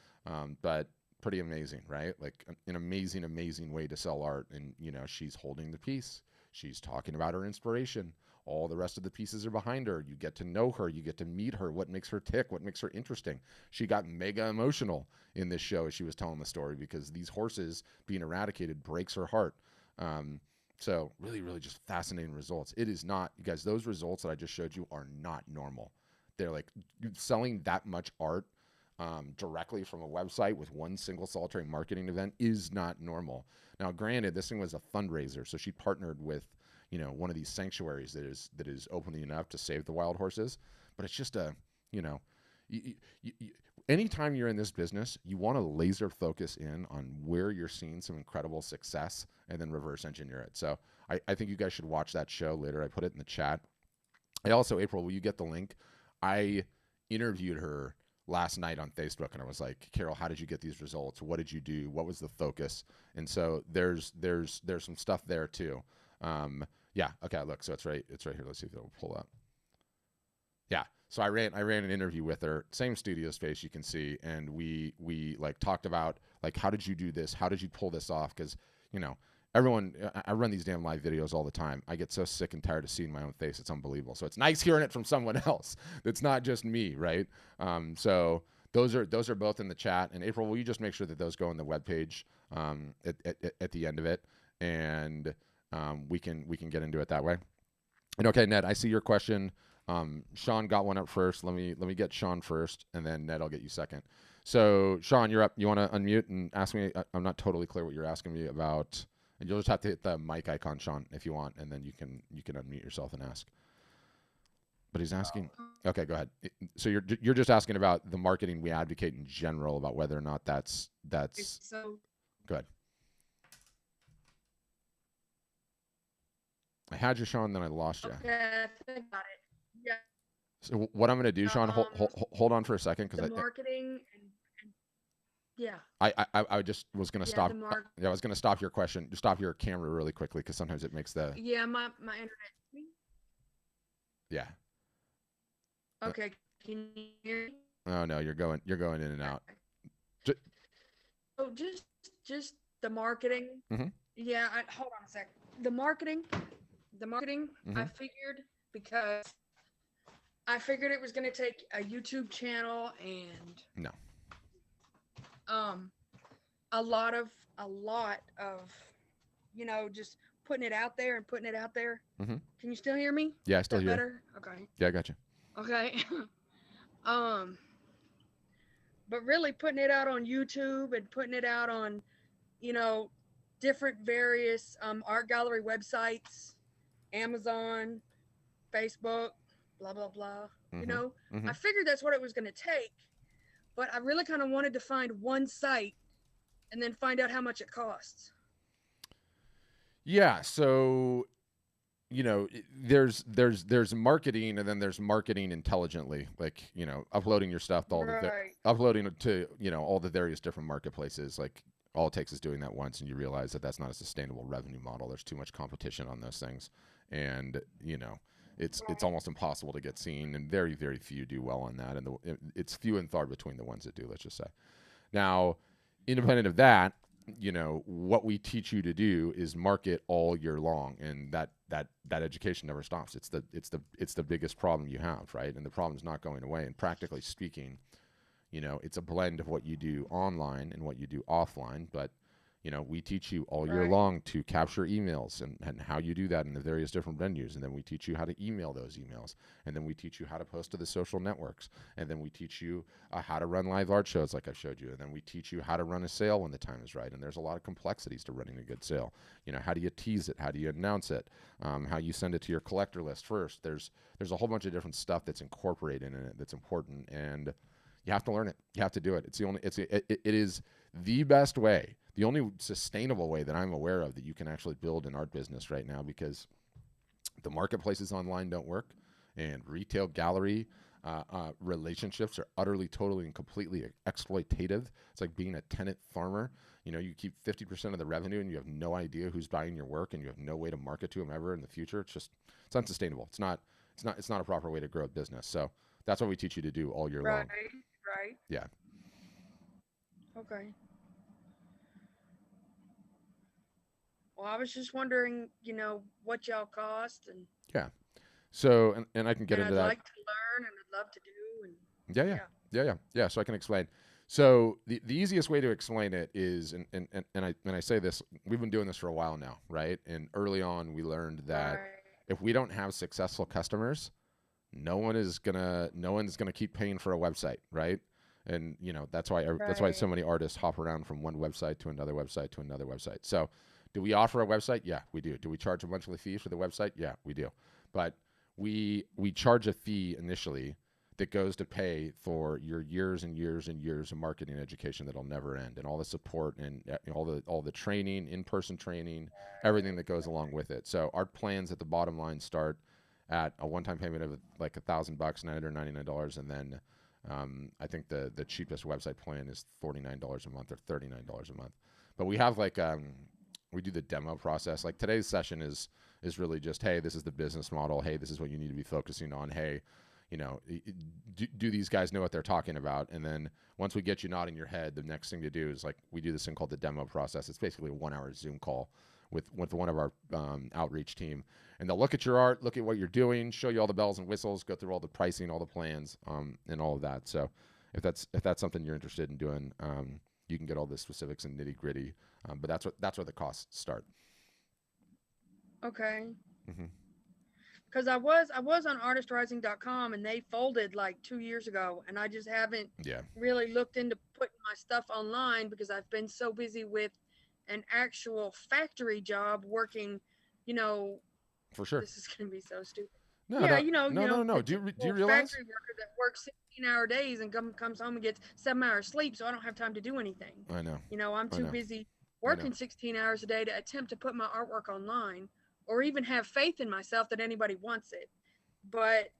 But pretty amazing, right? Like an amazing way to sell art. And, she's holding the piece. She's talking about her inspiration. All the rest of the pieces are behind her. You get to know her. You get to meet her. What makes her tick? What makes her interesting? She got mega emotional in this show as she was telling the story because these horses being eradicated breaks her heart. So really just fascinating results. It is not, you guys, those results that I just showed you are not normal. They're like selling that much art directly from a website with one single solitary marketing event is not normal. Now, granted, this thing was a fundraiser, so she partnered with, one of these sanctuaries that is opening enough to save the wild horses. But it's just anytime you're in this business, you want to laser focus in on where you're seeing some incredible success and then reverse engineer it. So I think you guys should watch that show later. I put it in the chat. I also, April, will you get the link? I interviewed her last night on Facebook and I was like, Carol, how did you get these results? What did you do? What was the focus? And so there's some stuff there too. Yeah. Okay. Look, so it's right here. Let's see if it'll pull up. Yeah. So I ran an interview with her, same studio space you can see. And we like talked about like, how did you do this? How did you pull this off? Cause everyone, I run these damn live videos all the time. I get so sick and tired of seeing my own face. It's unbelievable. So it's nice hearing it from someone else. It's not just me. Right. So those are both in the chat. And April, will you just make sure that those go on the webpage at the end of it? And we can get into it that way. And okay, Ned, I see your question. Sean got one up first. Let me get Sean first, and then Ned, I'll get you second. So Sean, you're up. You want to unmute and ask me? I'm not totally clear what you're asking me about, and you'll just have to hit the mic icon, Sean, if you want, and then you can unmute yourself and ask. But he's asking. Okay, go ahead. So you're just asking about the marketing we advocate in general, about whether or not that's. So. Go ahead. I had you, Sean, then I lost you. Okay, I think I got it. Yeah. So what I'm going to do, Sean, hold on for a second, because marketing and yeah. I just was going to stop. I was going to stop your question. Just stop your camera really quickly, because sometimes it makes the. Yeah, my internet. Yeah. Okay, can you hear me? Oh no, you're going in and out. Oh, just the marketing. Mm-hmm. Yeah, hold on a sec. The marketing. Mm-hmm. I figured because I figured it was going to take a YouTube channel and no. A lot of just putting it out there. Mm-hmm. Can you still hear me? Yeah, I still hear. Better? Okay. Yeah, I got you. Okay. But really putting it out on YouTube and putting it out on, different various art gallery websites, Amazon, Facebook, blah blah blah. Mm-hmm. Mm-hmm. I figured that's what it was going to take, but I really kind of wanted to find one site and then find out how much it costs. Yeah. So, there's marketing, and then there's marketing intelligently, like, uploading your stuff to Right. uploading it to, all the various different marketplaces. Like, all it takes is doing that once, and you realize that that's not a sustainable revenue model. There's too much competition on those things. And, it's almost impossible to get seen, and very, very few do well on that. And it's few and far between the ones that do, let's just say. Now, independent of that, what we teach you to do is market all year long, and that education never stops. It's the biggest problem you have, right? And the problem's not going away. And practically speaking, it's a blend of what you do online and what you do offline. But we teach you all year long to capture emails, and how you do that in the various different venues. And then we teach you how to email those emails. And then we teach you how to post to the social networks. And then we teach you how to run live art shows like I showed you. And then we teach you how to run a sale when the time is right. And there's a lot of complexities to running a good sale. How do you tease it? How do you announce it? How you send it to your collector list first. There's a whole bunch of different stuff that's incorporated in it that's important. And you have to learn it. You have to do it. It is the best way, the only sustainable way that I'm aware of that you can actually build an art business right now, because the marketplaces online don't work, and retail gallery relationships are utterly, totally, and completely exploitative. It's like being a tenant farmer. You keep 50% of the revenue, and you have no idea who's buying your work, and you have no way to market to them ever in the future. It's unsustainable. It's not a proper way to grow a business. So that's what we teach you to do all year long. Right. Yeah. Okay. Well, I was just wondering, what y'all cost, and Yeah. So, and I can get into I'd that. like to learn, and I'd love to do, and Yeah. So I can explain. So the easiest way to explain it is, and I say this, we've been doing this for a while now, right? And early on, we learned that if we don't have successful customers, no one's gonna keep paying for a website, right? And that's why so many artists hop around from one website to another website to another website. So, do we offer a website? Yeah, we do. Do we charge a monthly fee for the website? Yeah, we do. But we charge a fee initially that goes to pay for your years and years and years of marketing education that'll never end, and all the support, and all the training, in-person training, everything that goes along with it. So our plans at the bottom line start at a one-time payment of like $1,000, $999, and then I think the cheapest website plan is $49 a month or $39 a month. But we have we do the demo process. Like today's session is really just, hey, this is the business model. Hey, this is what you need to be focusing on. Hey, do these guys know what they're talking about? And then once we get you nodding your head, the next thing to do is we do this thing called the demo process. It's basically a 1-hour Zoom call with one of our outreach team, and they'll look at your art, look at what you're doing, show you all the bells and whistles, go through all the pricing, all the plans, and all of that. So if that's something you're interested in doing, you can get all the specifics and nitty gritty. But that's where the costs start. Okay. Because I was on artistrising.com, and they folded like 2 years ago, and I just haven't really looked into putting my stuff online because I've been so busy with an actual factory job working, For sure. This is going to be so stupid. No. Do you realize? Factory worker that works 16-hour days and comes home and gets 7 hours sleep, so I don't have time to do anything. I know. I'm too busy working 16 hours a day to attempt to put my artwork online, or even have faith in myself that anybody wants it. But,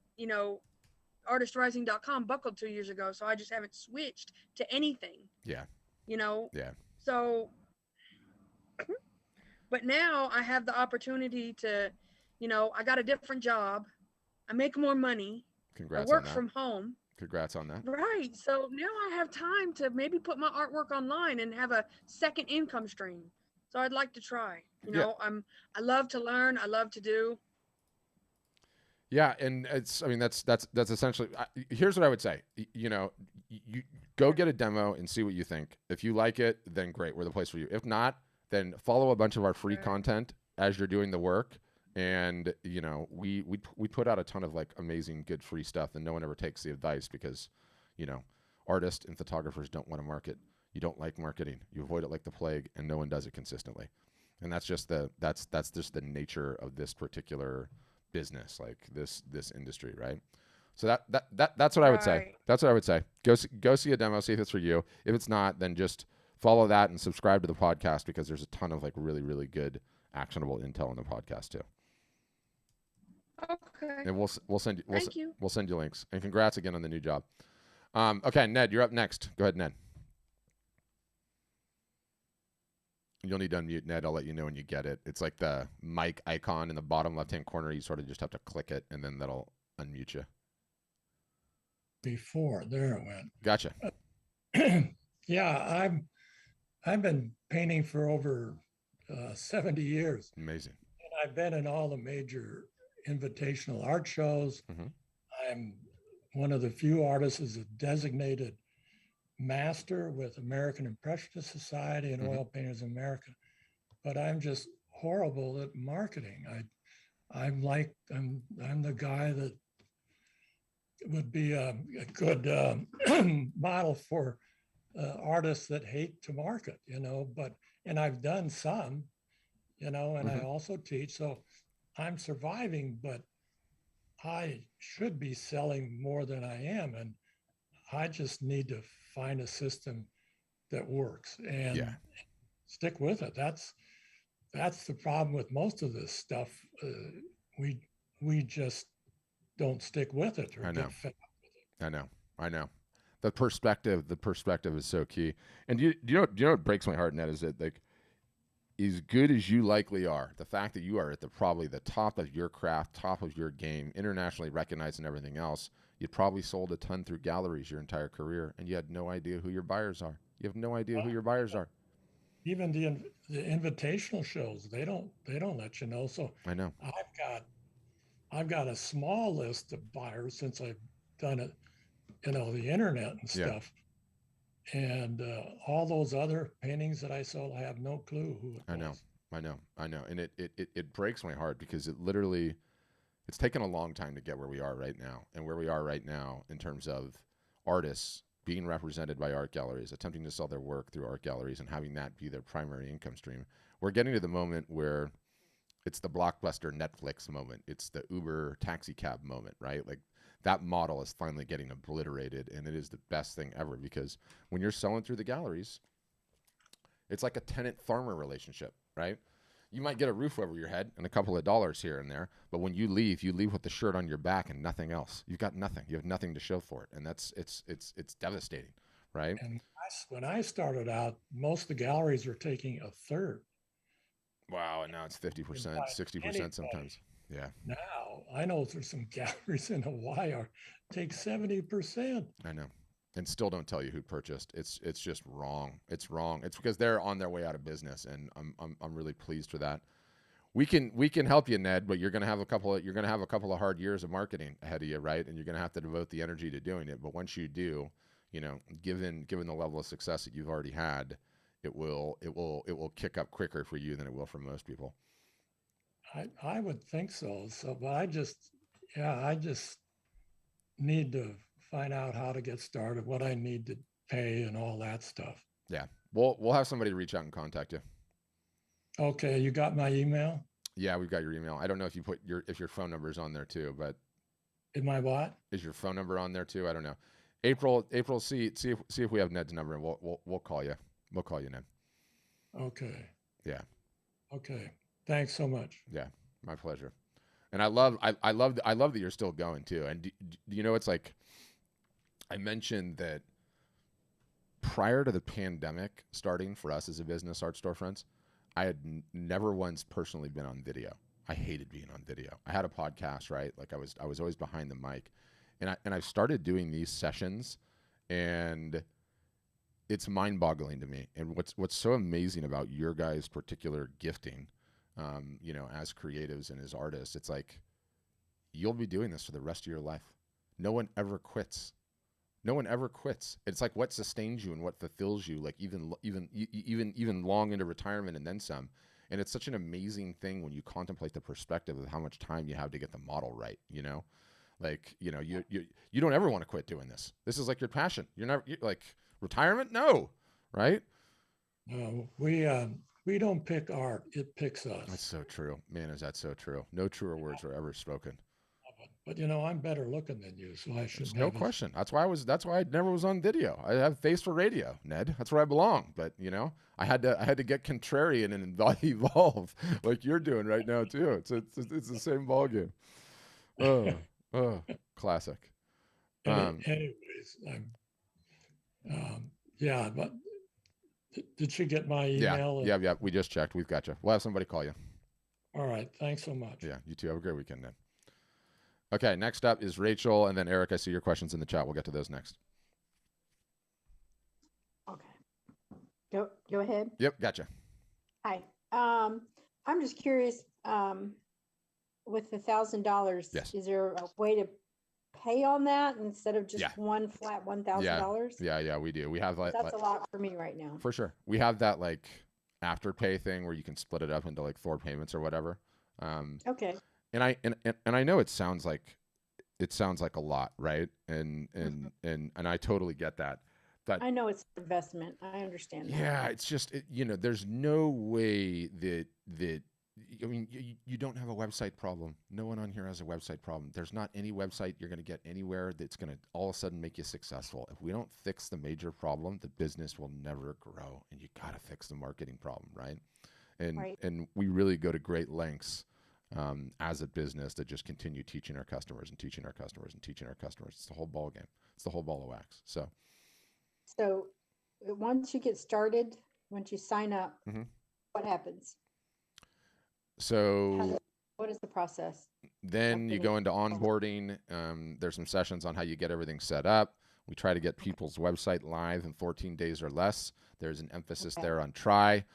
artistrising.com buckled 2 years ago, so I just haven't switched to anything. Yeah. Yeah. So, but now I have the opportunity to, I got a different job. I make more money. Congrats. I work from home. Congrats on that. Right. So now I have time to maybe put my artwork online and have a second income stream. So I'd like to try. I love to learn. I love to do. Yeah, and that's essentially. Here's what I would say. You go get a demo and see what you think. If you like it, then great, we're the place for you. If not, then follow a bunch of our free content as you're doing the work. And we put out a ton of amazing, good free stuff, and no one ever takes the advice because, artists and photographers don't want to market. You don't like marketing. You avoid it like the plague, and no one does it consistently. And that's just the nature of this particular business, this industry, right? So that's what I would say. That's what I would say. Go see a demo, see if it's for you. If it's not, then just follow that and subscribe to the podcast, because there's a ton of like really, really good actionable intel in the podcast too. Okay. And we'll send you we'll send you links. And congrats again on the new job. Okay, Ned, you're up next. Go ahead, Ned. You'll need to unmute, Ned. I'll let you know when you get it. It's like the mic icon in the bottom left-hand corner. You sort of just have to click it, and then that'll unmute you. Before there it went. Gotcha. Yeah, I've been painting for over 70 years. Amazing. And I've been in all the major invitational art shows. Mm-hmm. I'm one of the few artists as a designated master with American Impressionist Society and Oil Painters in America, but I'm just horrible at marketing. I'm the guy that would be a good model for artists that hate to market, and I've done some, and I also teach, so I'm surviving, but I should be selling more than I am, and I just need to find a system that works and stick with it. That's the problem with most of this stuff. We just don't stick with it. Or get fed up with it. I know. The perspective is so key. And do you know what breaks my heart, Ned, is that like, as good as you likely are, the fact that you are at probably the top of your craft, top of your game, internationally recognized and everything else, you'd probably sold a ton through galleries your entire career, and you had no idea who your buyers are. You have no idea who your buyers are. Even the invitational shows, they don't let you know. So I know. I've got a small list of buyers since I've done it, the internet and stuff. And all those other paintings that I sold, I have no clue who it was. I know. And it breaks my heart, because it's taken a long time to get where we are right now. And where we are right now in terms of artists being represented by art galleries, attempting to sell their work through art galleries and having that be their primary income stream. We're getting to the moment where it's the Blockbuster Netflix moment. It's the Uber taxi cab moment, right? Like, that model is finally getting obliterated, and it is the best thing ever, because when you're selling through the galleries, it's like a tenant-farmer relationship, right? You might get a roof over your head and a couple of dollars here and there, but when you leave with the shirt on your back and nothing else. You've got nothing. You have nothing to show for it, and it's devastating, right? And when I started out, most of the galleries were taking a third. Wow, and now it's 50%, 60% sometimes. Yeah. Now I know there's some galleries in Hawaii take 70%. I know, and still don't tell you who purchased. It's just wrong. It's wrong. It's because they're on their way out of business, and I'm really pleased for that. We can help you, Ned, but you're gonna have a couple of hard years of marketing ahead of you, right? And you're gonna have to devote the energy to doing it. But once you do, given the level of success that you've already had, it will kick up quicker for you than it will for most people. I would think so. But I just need to find out how to get started, what I need to pay, and all that stuff. Yeah, we'll have somebody reach out and contact you. Okay, you got my email? Yeah, we've got your email. I don't know if you put if your phone number is on there too, but is my what? Is your phone number on there too? I don't know. April, see if we have Ned's number, and we'll call you. We'll call you, Ned. Okay. Yeah. Okay. Thanks so much. Yeah, my pleasure. And I love that you're still going too. And do you know, it's like I mentioned that prior to the pandemic starting for us as a business, Art Storefronts, I had never once personally been on video. I hated being on video. I had a podcast, right? Like I was always behind the mic, and I started doing these sessions, and it's mind-boggling to me. And what's so amazing about your guys' particular gifting, as creatives and as artists, it's like you'll be doing this for the rest of your life. No one ever quits. No one ever quits. It's like what sustains you and what fulfills you, like even long into retirement and then some. And it's such an amazing thing when you contemplate the perspective of how much time you have to get the model right. You don't ever want to quit doing this. This is like your passion. You're like retirement. No, right? No, we don't pick art. It picks us. That's so true, man. Is that so true? No truer words were ever spoken. But you know, I'm better looking than you, so I should. There's no question. That's why I never was on video. I have face for radio, Ned. That's where I belong. But you know, I had to get contrarian and evolve like you're doing right now too. It's the same ballgame. Oh, classic. Anyways, yeah, but did she get my email? Yeah. We just checked. We've got you. We'll have somebody call you. All right. Thanks so much. Yeah, you too. Have a great weekend, Ned. Okay, next up is Rachel, and then Eric. I see your questions in the chat. We'll get to those next. Okay. Go ahead. Yep, gotcha. Hi. I'm just curious, with the $1,000, yes. Is there a way to pay on that instead of just one flat $1,000? Yeah, we do. We have that's a lot for me right now. For sure. We have that like afterpay thing where you can split it up into like 4 payments or whatever. Okay. And I know it sounds like a lot, right? And I totally get that. But I know it's an investment. I understand that. Yeah, it's just there's no way that I mean, you don't have a website problem. No one on here has a website problem. There's not any website you're going to get anywhere that's going to all of a sudden make you successful. If we don't fix the major problem, the business will never grow. And you got to fix the marketing problem, right? And we really go to great lengths as a business to just continue teaching our customers and teaching our customers and teaching our customers. It's the whole ball game. It's the whole ball of wax. So once you get started, once you sign up, what happens? So what is the process? Then you go into onboarding. There's some sessions on how you get everything set up. We try to get people's website live in 14 days or less. There's an emphasis there on try.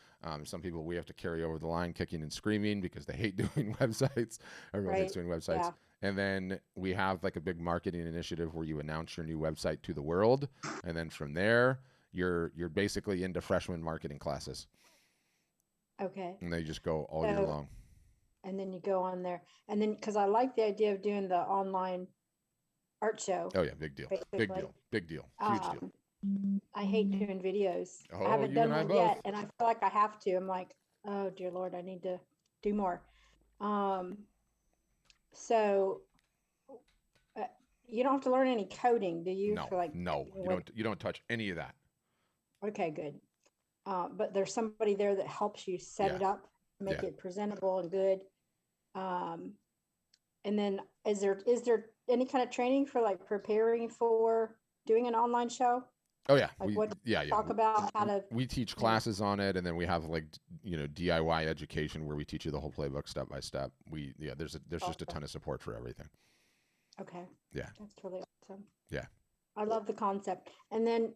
Some people we have to carry over the line kicking and screaming because they hate doing websites. Everyone hates doing websites. Yeah. And then we have like a big marketing initiative where you announce your new website to the world. And then from there, you're basically into freshman marketing classes. Okay. And they just go all year long. And then you go on there. And then, because I like the idea of doing the online art show. Oh, yeah. Big deal. Big deal. Big deal. Huge deal. I hate doing videos. I haven't done one yet. And I feel like I have to. I'm like, oh, dear Lord, I need to do more. So you don't have to learn any coding, do you? No, you don't touch any of that. Okay, good. But there's somebody there that helps you set it up, make it presentable and good. And then is there any kind of training for like preparing for doing an online show? Oh yeah. Like talk about how to. We teach classes on it, and then we have like DIY education where we teach you the whole playbook step by step. There's just a ton of support for everything. Okay. Yeah. That's really awesome. Yeah. I love the concept. And then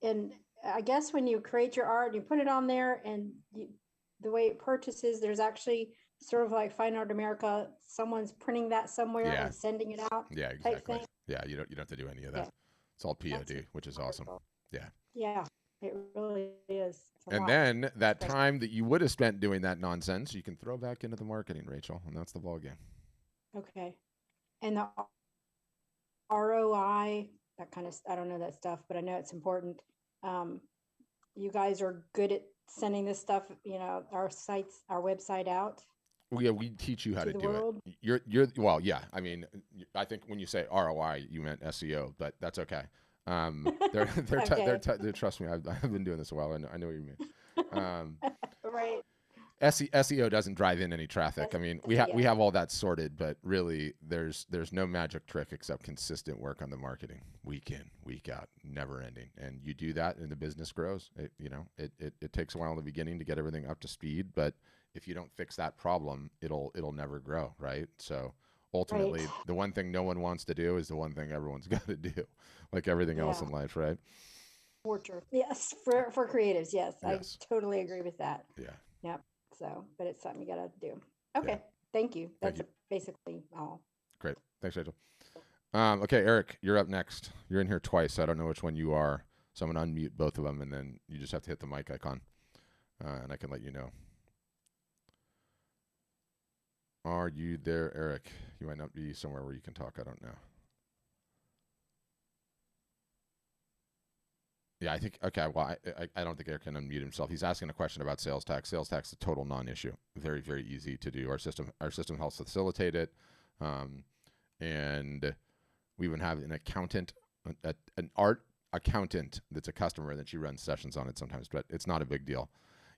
and I guess when you create your art, you put it on there, and the way it purchases, there's actually sort of like Fine Art America. Someone's printing that somewhere and sending it out. Yeah, exactly. Yeah, you don't have to do any of that. Yeah. It's all POD, which is awesome. Yeah. Yeah, it really is. And then that time that you would have spent doing that nonsense, you can throw back into the marketing, Rachel, and that's the ball game. Okay. And the ROI, that kind of, I don't know that stuff, but I know it's important. You guys are good at sending this stuff, our website out. Well, yeah, we teach you how to do it. Well, yeah. I mean, I think when you say ROI, you meant SEO, but that's okay. Trust me, I've been doing this a while. I know what you mean. Right. SEO doesn't drive in any traffic. I mean, we have all that sorted, but really there's no magic trick except consistent work on the marketing, week in, week out, never ending. And you do that and the business grows. It takes a while in the beginning to get everything up to speed, but if you don't fix that problem, it'll never grow, right? So ultimately, the one thing no one wants to do is the one thing everyone's got to do, like everything else in life, right? Torture. Yes, for creatives, yes. I totally agree with that. Yeah. Yep. So, but it's something you got to do. Okay. Thank you. That's basically all. Great. Thanks, Rachel. Okay, Eric, you're up next. You're in here twice. So I don't know which one you are. So I'm going to unmute both of them, and then you just have to hit the mic icon, and I can let you know. Are you there, Eric? You might not be somewhere where you can talk. I don't know. Yeah, I think, okay, well, I don't think Eric can unmute himself. He's asking a question about sales tax. Sales tax is a total non-issue. Very, very easy to do. Our system helps facilitate it. And we even have an accountant, an art accountant that's a customer, and then she runs sessions on it sometimes, but it's not a big deal.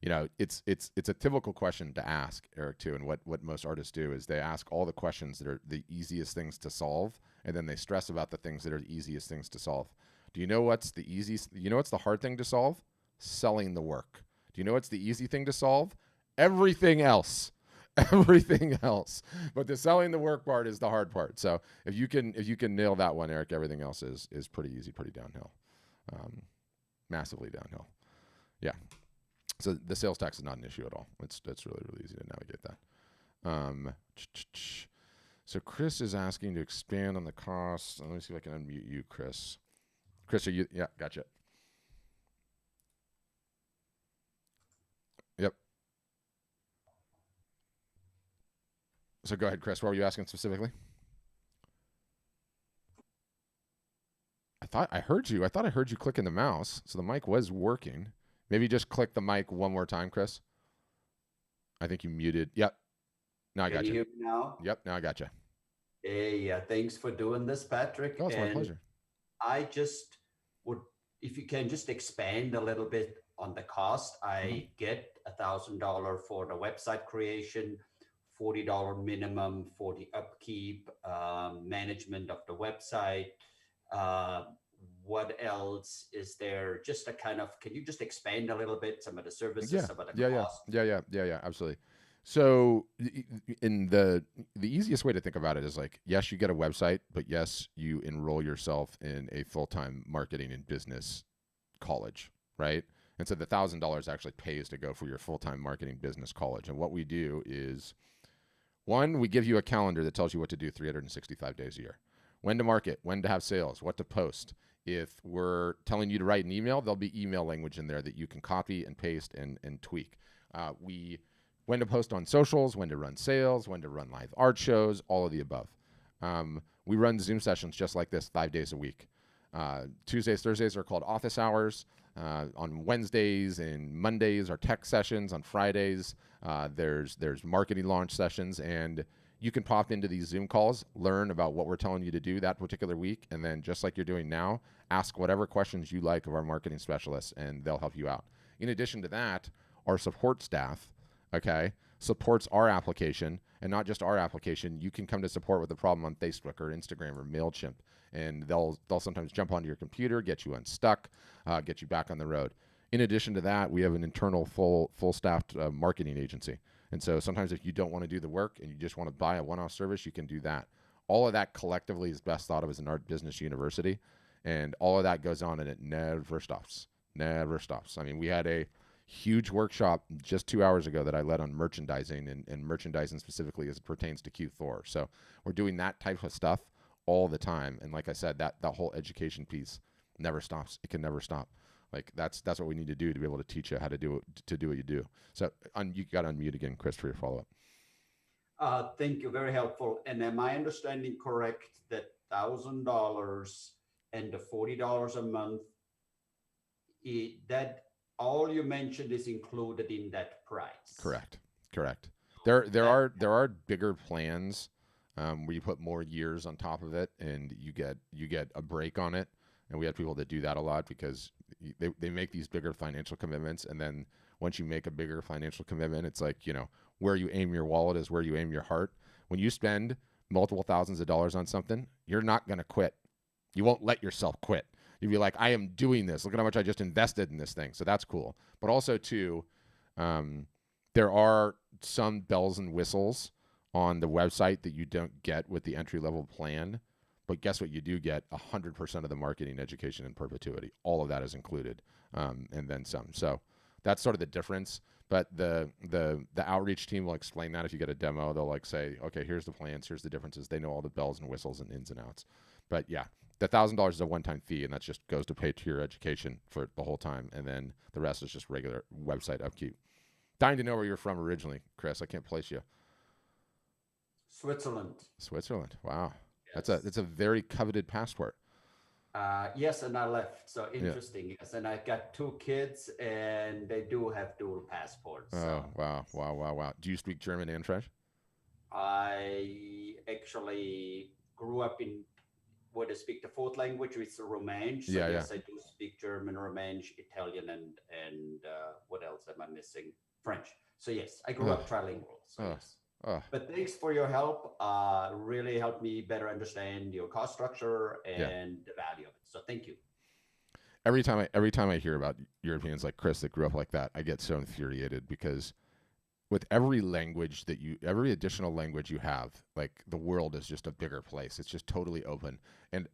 You know, it's a typical question to ask, Eric, too. And what most artists do is they ask all the questions that are the easiest things to solve, and then they stress about the things that are the easiest things to solve. Do you know what's the easiest? You know what's the hard thing to solve? Selling the work. Do you know what's the easy thing to solve? Everything else. Everything else. But the selling the work part is the hard part. So if you can nail that one, Eric, everything else is pretty easy, pretty downhill. Massively downhill. Yeah. So the sales tax is not an issue at all. That's really, really easy to navigate that. So Chris is asking to expand on the costs. Let me see if I can unmute you, Chris. Chris, are you? Yeah, gotcha. Yep. So go ahead, Chris. What were you asking specifically? I thought I heard you clicking the mouse, so the mic was working. Maybe just click the mic one more time, Chris. I think you muted. Yep. Now I got you. Can you hear me now? Yep. Now I got you. Hey, thanks for doing this, Patrick. Oh, it's my pleasure. I just would, if you can just expand a little bit on the cost. I get $1,000 for the website creation, $40 minimum for the upkeep, management of the website. What else is there? Just a kind of, can you just expand a little bit some of the services, some of the costs? Yeah, absolutely. So in the easiest way to think about it is like, yes, you get a website, but yes, you enroll yourself in a full-time marketing and business college, right? And so the $1,000 actually pays to go for your full-time marketing business college. And what we do is, one, we give you a calendar that tells you what to do 365 days a year. When to market, when to have sales, what to post. If we're telling you to write an email, there'll be email language in there that you can copy and paste and tweak. When to post on socials, when to run sales, when to run live art shows, all of the above. We run Zoom sessions just like this 5 days a week. Tuesdays, Thursdays are called office hours. On Wednesdays and Mondays are tech sessions. On Fridays, there's marketing launch sessions, and you can pop into these Zoom calls, learn about what we're telling you to do that particular week, and then just like you're doing now, ask whatever questions you like of our marketing specialists, and they'll help you out. In addition to that, our support staff, supports our application, and not just our application. You can come to support with a problem on Facebook or Instagram or MailChimp, and they'll sometimes jump onto your computer, get you unstuck, get you back on the road. In addition to that, we have an internal full-staffed marketing agency. And so sometimes if you don't want to do the work and you just want to buy a one-off service, you can do that. All of that collectively is best thought of as an art business university, and all of that goes on and it never stops. Never stops. I mean, we had a huge workshop just 2 hours ago that I led on merchandising and merchandising specifically as it pertains to Q4. So we're doing that type of stuff all the time. And like I said, that whole education piece never stops. It can never stop. Like that's what we need to do to be able to teach you how to do what you do. So you got to unmute again, Chris, for your follow-up. Thank you. Very helpful. And am I understanding correct that $1,000 and the $40 a month, that all you mentioned is included in that price? Correct. There are bigger plans where you put more years on top of it, and you get a break on it. And we have people that do that a lot because they make these bigger financial commitments, and then once you make a bigger financial commitment, it's like, where you aim your wallet is where you aim your heart. When you spend multiple thousands of dollars on something, you're not going to quit. You won't let yourself quit. You'll be like, I am doing this. Look at how much I just invested in this thing. So that's cool. But also, too, there are some bells and whistles on the website that you don't get with the entry-level plan. But guess what? You do get 100% of the marketing education in perpetuity. All of that is included, and then some. So that's sort of the difference. But the outreach team will explain that if you get a demo. They'll say, okay, here's the plans, here's the differences. They know all the bells and whistles and ins and outs. But yeah, the $1,000 is a one-time fee, and that just goes to pay to your education for the whole time, and then the rest is just regular website upkeep. Dying to know where you're from originally, Chris. I can't place you. Switzerland. Wow. Yes. That's a very coveted passport. Yes, and I left. So interesting. Yeah. Yes, and I got 2 kids, and they do have dual passports. Oh, so. Wow. Do you speak German and French? I actually grew up in where they speak the fourth language, which is Romance. So Yeah, yes, I do speak German, Romance, Italian, and what else am I missing? French. So yes, I grew up trilingual. So yes. But thanks for your help. Really helped me better understand your cost structure and the value of it. So thank you. Every time I hear about Europeans like Chris that grew up like that, I get so infuriated because with every additional language you have, like the world is just a bigger place. It's just totally open. And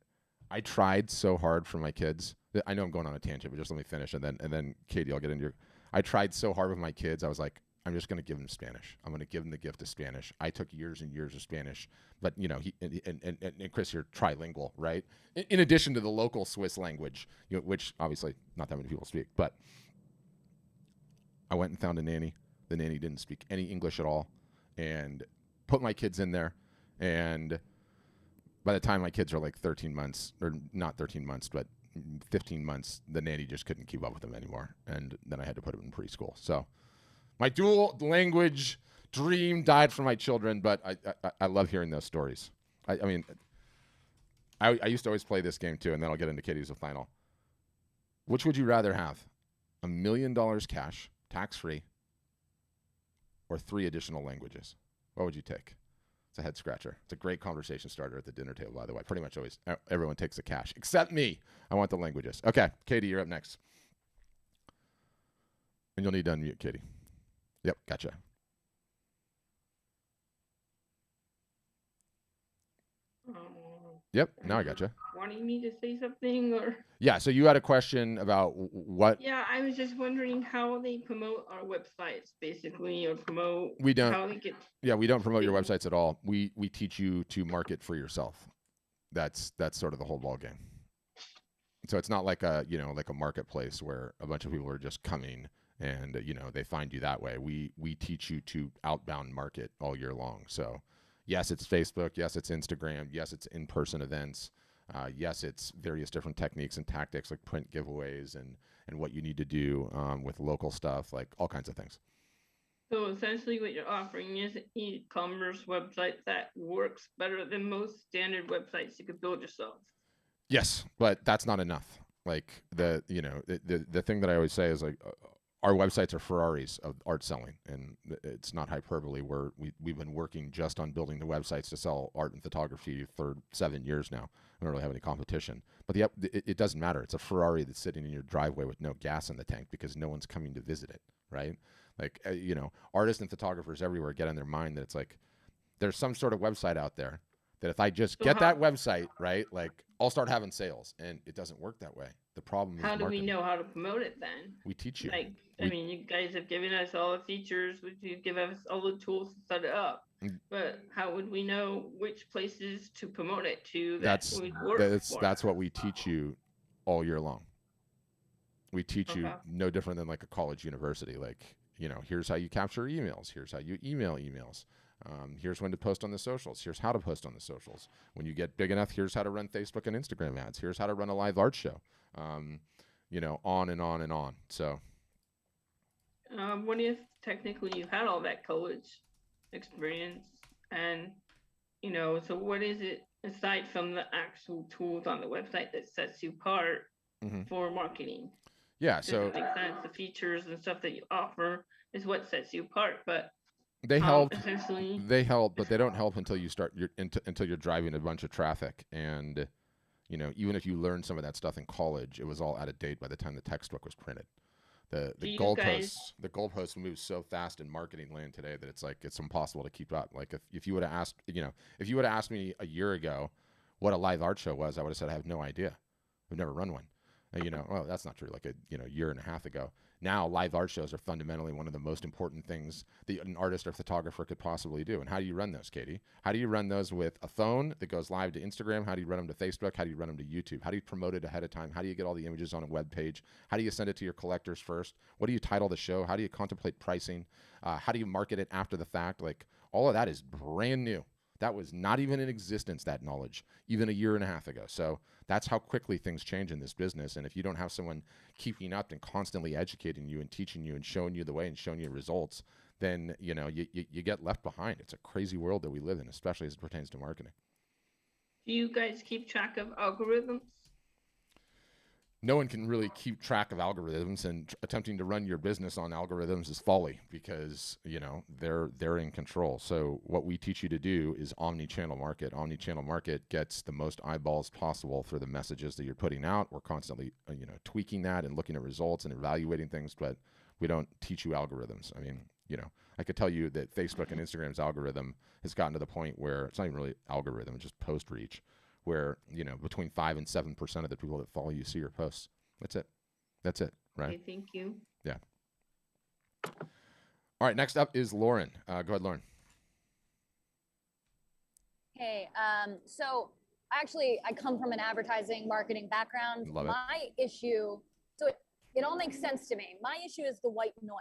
I tried so hard for my kids. I know I'm going on a tangent, but just let me finish. And then Katie, I'll get into I tried so hard with my kids. I was like, I'm just going to give them Spanish. I'm going to give them the gift of Spanish. I took years and years of Spanish, but you know, and Chris, you're trilingual, right? In addition to the local Swiss language, you know, which obviously not that many people speak, but I went and found a nanny. The nanny didn't speak any English at all, and put my kids in there. And by the time my kids are like 13 months, or not 13 months, but 15 months, the nanny just couldn't keep up with them anymore. And then I had to put them in preschool. So my dual language dream died for my children, but I love hearing those stories. I mean, I used to always play this game too, and then I'll get into Katie's the final. Which would you rather have? $1 million cash, tax-free, or 3 additional languages? What would you take? It's a head scratcher. It's a great conversation starter at the dinner table, by the way. Pretty much always everyone takes the cash, except me. I want the languages. Okay, Katie, you're up next. And you'll need to unmute, Katie. Yep, gotcha. Yep, now I gotcha. Wanting me to say something or? Yeah, so you had a question about what? Yeah, I was just wondering how they promote our websites, basically, or promote how they get. Yeah, we don't promote your websites at all. We teach you to market for yourself. That's sort of the whole ball game. So it's not like a marketplace where a bunch of people are just coming and they find you that way. We teach you to outbound market all year long. So yes, it's Facebook. Yes, it's Instagram. Yes, it's in-person events. Yes, it's various different techniques and tactics like print giveaways and what you need to do with local stuff, like all kinds of things. So essentially what you're offering is an e-commerce website that works better than most standard websites you could build yourself. Yes, but that's not enough. Like the thing that I always say is like our websites are Ferraris of art selling, and it's not hyperbole. We've been working just on building the websites to sell art and photography for 7 years now. We don't really have any competition, but it doesn't matter. It's a Ferrari that's sitting in your driveway with no gas in the tank because no one's coming to visit it, right? Like artists and photographers everywhere get in their mind that it's like there's some sort of website out there that if I just get that website, right, like I'll start having sales, and it doesn't work that way. The problem is how do we know how to promote it then? We teach you. I mean, you guys have given us all the features, you give us all the tools to set it up, but how would we know which places to promote it to? That's what we teach you all year long. We teach you no different than like a college university. Like, here's how you capture emails. Here's how you email emails. Here's when to post on the socials. Here's how to post on the socials. When you get big enough, here's how to run Facebook and Instagram ads. Here's how to run a live art show. On and on and on. So, what if technically you had all that college experience, and so what is it aside from the actual tools on the website that sets you apart for marketing? Yeah, so it makes sense. The features and stuff that you offer is what sets you apart, but they help. Essentially, they help, but they don't help until you start until you're driving a bunch of traffic. And even if you learn some of that stuff in college, it was all out of date by the time the textbook was printed. The goalposts move so fast in marketing land today that it's impossible to keep up. Like if you would have asked me a year ago what a live art show was, I would have said I have no idea. I've never run one. Well, that's not true. Like a year and a half ago. Now, live art shows are fundamentally one of the most important things that an artist or photographer could possibly do. And how do you run those, Katie? How do you run those with a phone that goes live to Instagram? How do you run them to Facebook? How do you run them to YouTube? How do you promote it ahead of time? How do you get all the images on a web page? How do you send it to your collectors first? What do you title the show? How do you contemplate pricing? How do you market it after the fact? Like all of that is brand new. That was not even in existence, that knowledge, even a year and a half ago. So that's how quickly things change in this business. And if you don't have someone keeping up and constantly educating you and teaching you and showing you the way and showing you results, then, you know, you get left behind. It's a crazy world that we live in, especially as it pertains to marketing. Do you guys keep track of algorithms? No one can really keep track of algorithms, and attempting to run your business on algorithms is folly because, you know, they're in control. So what we teach you to do is omni-channel market. Omni-channel market gets the most eyeballs possible for the messages that you're putting out. We're constantly, you know, tweaking that and looking at results and evaluating things, but we don't teach you algorithms. I mean, you know, I could tell you that Facebook and Instagram's algorithm has gotten to the point where it's not even really algorithm, it's just post reach, where, you know, between 5 and 7% of the people that follow you see your posts. That's it, right? Okay, thank you. Yeah. All right, next up is Lauren. Go ahead, Lauren. Hey, so actually I come from an advertising marketing background. Love it. My issue, so it all makes sense to me. My issue is the white noise.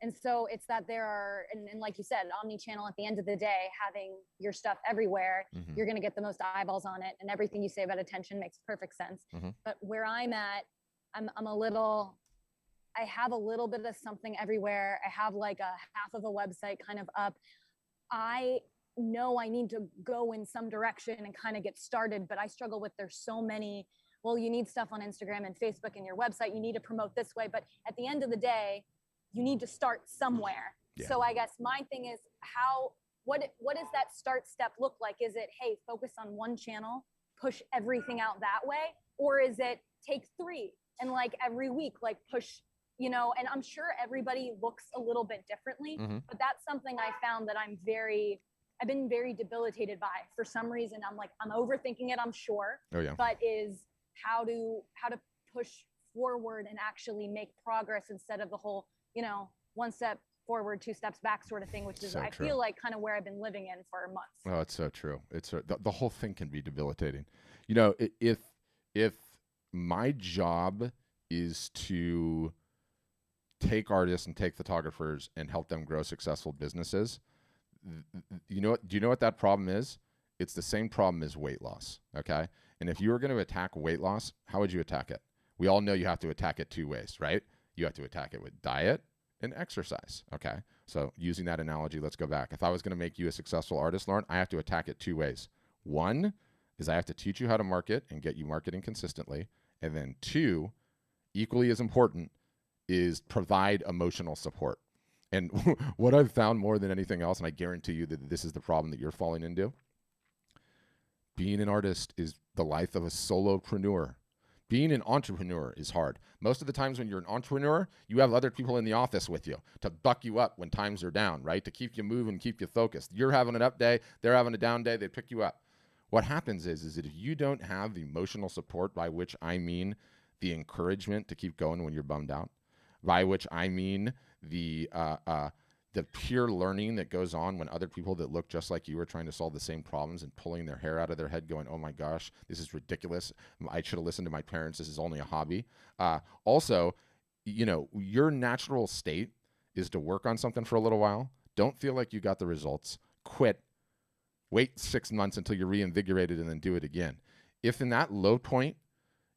And so it's that there are, and like you said, omni-channel at the end of the day, having your stuff everywhere, you're going to get the most eyeballs on it, and everything you say about attention makes perfect sense. But where I'm at, I have a little bit of something everywhere. I have like a half of a website kind of up. I know I need to go in some direction and kind of get started, but I struggle with, there's so many, well, you need stuff on Instagram and Facebook and your website, you need to promote this way. But at the end of the day, you need to start somewhere. Yeah. So I guess my thing is what does that start step look like? Is it, hey, focus on one channel, push everything out that way? Or is it take 3 and like every week, like push, you know, and I'm sure everybody looks a little bit differently, but that's something I found that I've been very debilitated by. For some reason, I'm overthinking it, I'm sure. Oh, yeah. But is how to push forward and actually make progress instead of the whole, you know, 1 step forward, 2 steps back sort of thing, which is, so I feel like kind of where I've been living in for months. Oh, it's so true. It's the whole thing can be debilitating. You know, if my job is to take artists and take photographers and help them grow successful businesses, you know what? Do you know what that problem is? It's the same problem as weight loss. Okay. And if you were going to attack weight loss, how would you attack it? We all know you have to attack it 2 ways, right? You have to attack it with diet and exercise. Okay. So using that analogy, let's go back. If I was going to make you a successful artist, Lauren, I have to attack it 2 ways. 1 is I have to teach you how to market and get you marketing consistently. And then 2, equally as important, is provide emotional support. And what I've found more than anything else, and I guarantee you that this is the problem that you're falling into, being an artist is the life of a solopreneur. Being an entrepreneur is hard. Most of the times when you're an entrepreneur, you have other people in the office with you to buck you up when times are down, right? To keep you moving, keep you focused. You're having an up day, they're having a down day, they pick you up. What happens is that if you don't have the emotional support, by which I mean the encouragement to keep going when you're bummed out, by which I mean the peer learning that goes on when other people that look just like you are trying to solve the same problems and pulling their hair out of their head going, oh my gosh, this is ridiculous. I should have listened to my parents. This is only a hobby. Also, you know, your natural state is to work on something for a little while. Don't feel like you got the results. Quit. Wait 6 months until you're reinvigorated and then do it again. If in that low point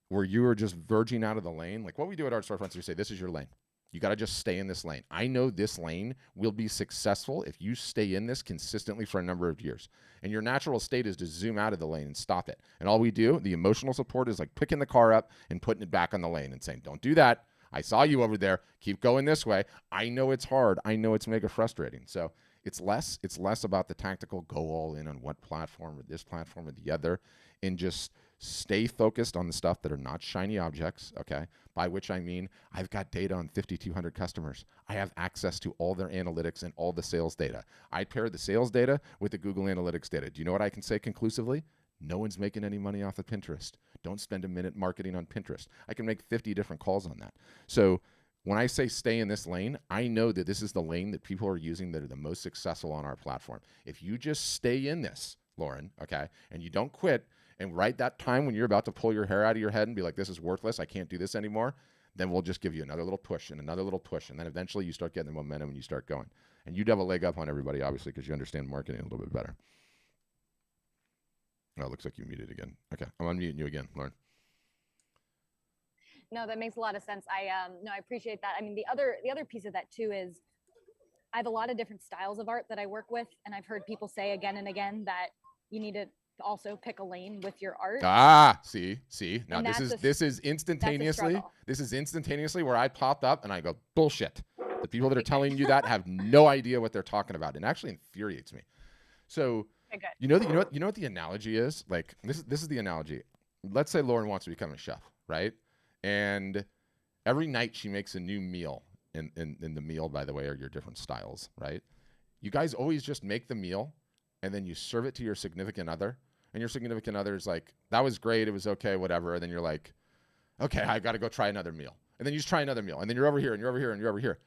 where you are just verging out of the lane, like what we do at Art Storefronts, we say, this is your lane. You got to just stay in this lane. I know this lane will be successful if you stay in this consistently for a number of years. And your natural state is to zoom out of the lane and stop it. And all we do, the emotional support, is like picking the car up and putting it back on the lane and saying, don't do that. I saw you over there. Keep going this way. I know it's hard. I know it's mega frustrating. So it's less about the tactical go all in on what platform or this platform or the other, and just stay focused on the stuff that are not shiny objects, okay? By which I mean, I've got data on 5,200 customers. I have access to all their analytics and all the sales data. I pair the sales data with the Google Analytics data. Do you know what I can say conclusively? No one's making any money off of Pinterest. Don't spend a minute marketing on Pinterest. I can make 50 different calls on that. So when I say stay in this lane, I know that this is the lane that people are using that are the most successful on our platform. If you just stay in this, Lauren, okay, and you don't quit, and right that time when you're about to pull your hair out of your head and be like, this is worthless, I can't do this anymore, then we'll just give you another little push and another little push. And then eventually you start getting the momentum and you start going. And you'd have a leg up on everybody, obviously, because you understand marketing a little bit better. Oh, it looks like you muted again. Okay, I'm unmuting you again, Lauren. No, that makes a lot of sense. I appreciate that. I mean, the other piece of that too is I have a lot of different styles of art that I work with. And I've heard people say again and again that you need to also pick a lane with your art. See. Now this is instantaneously where I popped up and I go, bullshit. The people that are telling you that have no idea what they're talking about. And it actually infuriates me. So, you know what the analogy is? Like, this is the analogy. Let's say Lauren wants to become a chef, right? And every night she makes a new meal. In the meal, by the way, are your different styles, right? You guys always just make the meal and then you serve it to your significant other. And your significant other is like, that was great. It was okay, whatever. And then you're like, okay, I got to go try another meal. And then you just try another meal. And then you're over here and you're over here and you're over here.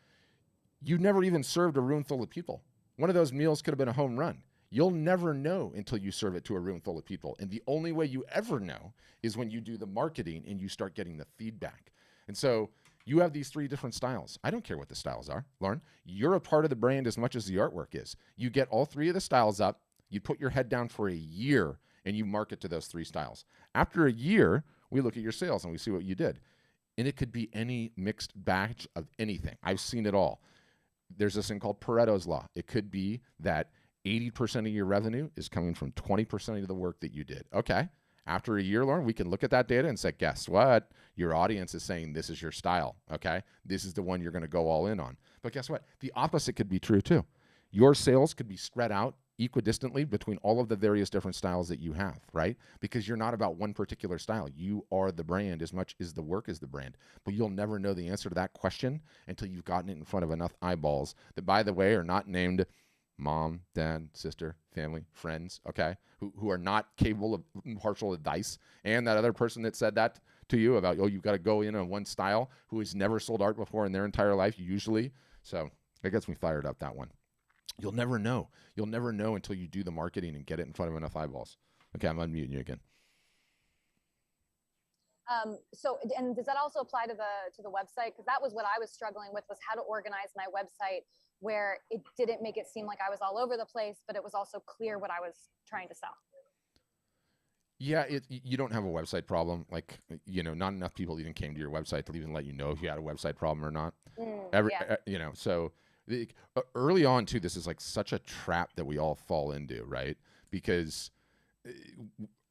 You never even served a room full of people. One of those meals could have been a home run. You'll never know until you serve it to a room full of people. And the only way you ever know is when you do the marketing and you start getting the feedback. And so you have these 3 different styles. I don't care what the styles are, Lauren. You're a part of the brand as much as the artwork is. You get all 3 of the styles up, you put your head down for a year, and you market to those 3 styles. After a year, we look at your sales and we see what you did. And it could be any mixed batch of anything. I've seen it all. There's this thing called Pareto's Law. It could be that 80% of your revenue is coming from 20% of the work that you did. Okay. After a year, Lauren, we can look at that data and say, guess what? Your audience is saying this is your style, okay? This is the one you're going to go all in on. But guess what? The opposite could be true too. Your sales could be spread out equidistantly between all of the various different styles that you have, right? Because you're not about one particular style. You are the brand as much as the work is the brand. But you'll never know the answer to that question until you've gotten it in front of enough eyeballs that, by the way, are not named mom, dad, sister, family, friends, okay, who are not capable of impartial advice. And that other person that said that to you about, oh, you've got to go in on one style, who has never sold art before in their entire life, usually. So that gets me fired up, that one. You'll never know. You'll never know until you do the marketing and get it in front of enough eyeballs. Okay, I'm unmuting you again. So, and does that also apply to the website? Because that was what I was struggling with, was how to organize my website where it didn't make it seem like I was all over the place, but it was also clear what I was trying to sell. Yeah, you don't have a website problem. Like, not enough people even came to your website to even let you know if you had a website problem or not. So early on too, this is like such a trap that we all fall into, right? Because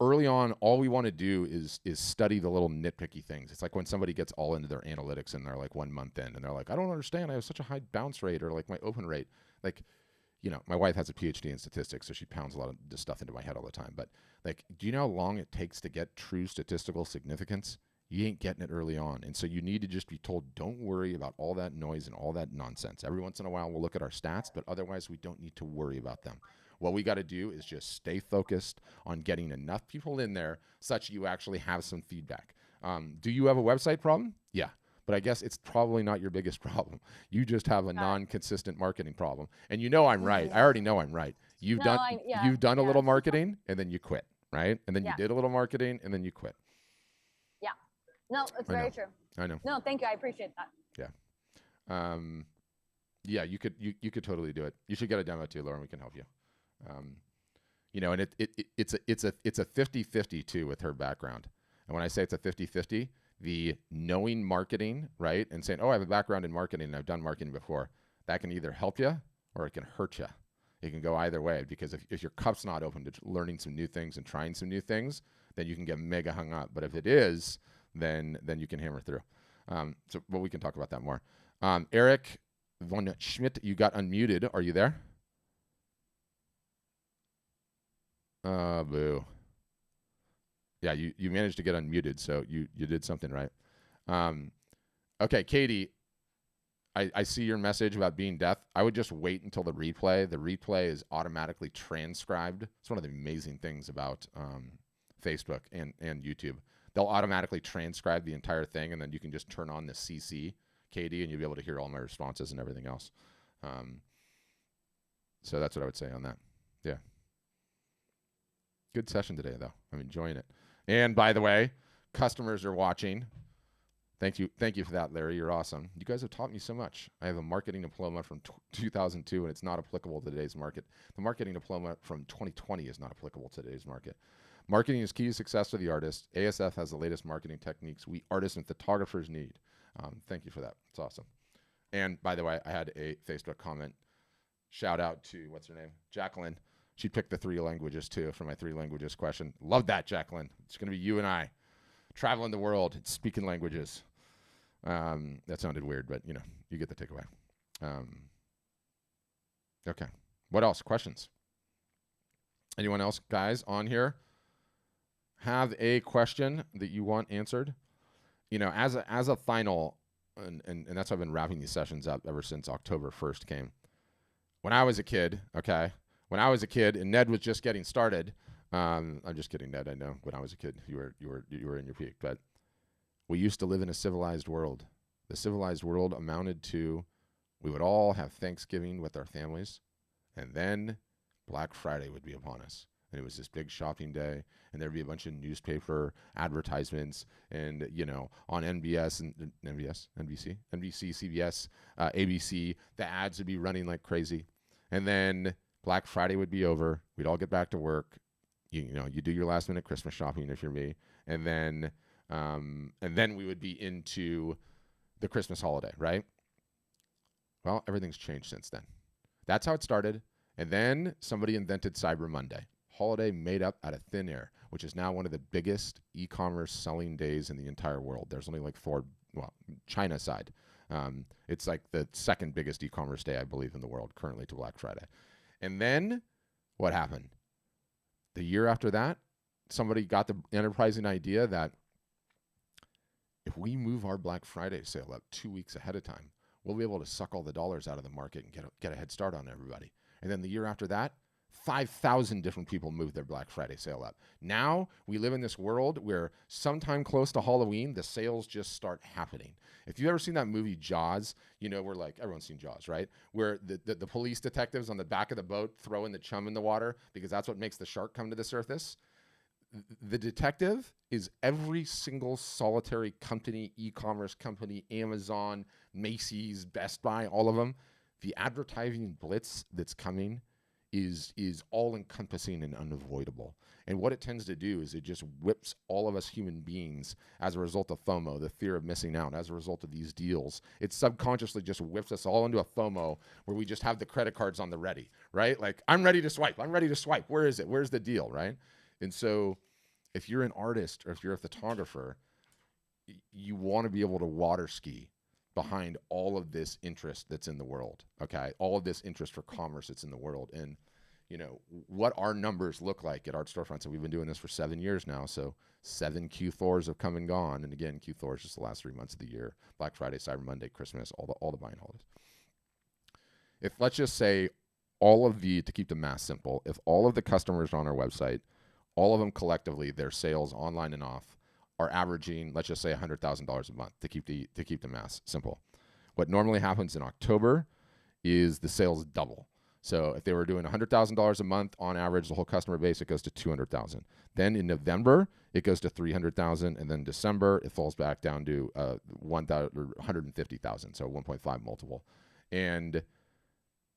early on, all we want to do is study the little nitpicky things. It's like when somebody gets all into their analytics and they're like 1 month in and they're like, I don't understand. I have such a high bounce rate, or like my open rate. Like, my wife has a PhD in statistics, so she pounds a lot of this stuff into my head all the time. But like, do you know how long it takes to get true statistical significance? You ain't getting it early on. And so you need to just be told, don't worry about all that noise and all that nonsense. Every once in a while, we'll look at our stats, but otherwise we don't need to worry about them. What we got to do is just stay focused on getting enough people in there such you actually have some feedback. Do you have a website problem? Yeah. But I guess it's probably not your biggest problem. You just have a non-consistent marketing problem. And I'm right. I already know I'm right. You've done a little marketing and then you quit, right? And then you did a little marketing and then you quit. Yeah. No, it's very true. I know. No, thank you. I appreciate that. Yeah. Yeah, you could totally do it. You should get a demo too, Lauren. We can help you. And it's a 50-50 too with her background. And when I say it's a 50-50, the knowing marketing, right, and saying, oh, I have a background in marketing and I've done marketing before, that can either help you or it can hurt you. It can go either way, because if your cup's not open to learning some new things and trying some new things, then you can get mega hung up. But if it is, then you can hammer through. But we can talk about that more. Eric von Schmidt, you got unmuted. Are you there? Boo. Yeah, you managed to get unmuted, so you did something right. Okay, Katie, I see your message about being deaf. I would just wait until the replay. The replay is automatically transcribed. It's one of the amazing things about Facebook and YouTube. They'll automatically transcribe the entire thing, and then you can just turn on the CC, Katie, and you'll be able to hear all my responses and everything else. So that's what I would say on that. Yeah. Good session today, though. I'm enjoying it. And by the way, customers are watching. Thank you for that, Larry. You're awesome. You guys have taught me so much. I have a marketing diploma from 2002, and it's not applicable to today's market. The marketing diploma from 2020 is not applicable to today's market. Marketing is key to success for the artist. ASF has the latest marketing techniques we artists and photographers need. Thank you for that. It's awesome. And by the way, I had a Facebook comment Shout out to, what's her name? Jacqueline. She picked the 3 languages too for my 3 languages question. Love that, Jacqueline. It's going to be you and I traveling the world and speaking languages. That sounded weird, but you know, you get the takeaway. Okay. What else? Questions? Anyone else, guys, on here have a question that you want answered? You know, as a final, and that's why I've been wrapping these sessions up ever since October 1st came. When I was a kid, and Ned was just getting started. I'm just kidding, Ned. I know when I was a kid, you were in your peak, but we used to live in a civilized world. The civilized world amounted to, we would all have Thanksgiving with our families, and then Black Friday would be upon us. And it was this big shopping day, and there'd be a bunch of newspaper advertisements, and, you know, on NBC, CBS, ABC, the ads would be running like crazy. And then Black Friday would be over. We'd all get back to work. You know, you do your last minute Christmas shopping if you're me. And then we would be into the Christmas holiday, right? Well, everything's changed since then. That's how it started. And then somebody invented Cyber Monday, holiday made up out of thin air, which is now one of the biggest e-commerce selling days in the entire world. There's only like 4, well, China side. It's like the second biggest e-commerce day, I believe, in the world currently to Black Friday. And then what happened? The year after that, somebody got the enterprising idea that if we move our Black Friday sale up 2 weeks ahead of time, we'll be able to suck all the dollars out of the market and get a head start on everybody. And then the year after that, 5,000 different people moved their Black Friday sale up. Now we live in this world where sometime close to Halloween, the sales just start happening. If you've ever seen that movie Jaws, you know, where like, everyone's seen Jaws, right? Where the police detectives on the back of the boat throwing the chum in the water because that's what makes the shark come to the surface. The detective is every single solitary company, e-commerce company, Amazon, Macy's, Best Buy, all of them. The advertising blitz that's coming is all-encompassing and unavoidable. And what it tends to do is it just whips all of us human beings as a result of FOMO, the fear of missing out, as a result of these deals. It subconsciously just whips us all into a FOMO where we just have the credit cards on the ready, right? Like, I'm ready to swipe. Where is it? Where's the deal, right? And so if you're an artist or if you're a photographer, you want to be able to water ski behind all of this interest that's in the world, okay? All of this interest for commerce that's in the world. And, you know, what our numbers look like at Art Storefronts, and we've been doing this for 7 years now, so 7 Q4s have come and gone. And again, Q4 is just the last 3 months of the year. Black Friday, Cyber Monday, Christmas, all the buying holidays. If, let's just say, to keep the math simple, if all of the customers on our website, all of them collectively, their sales online and off, are averaging, let's just say $100,000 a month to keep the math simple. What normally happens in October is the sales double. So if they were doing $100,000 a month on average, the whole customer base, it goes to 200,000. Then in November, it goes to 300,000, and then December, it falls back down to 150,000, so 1.5 multiple. And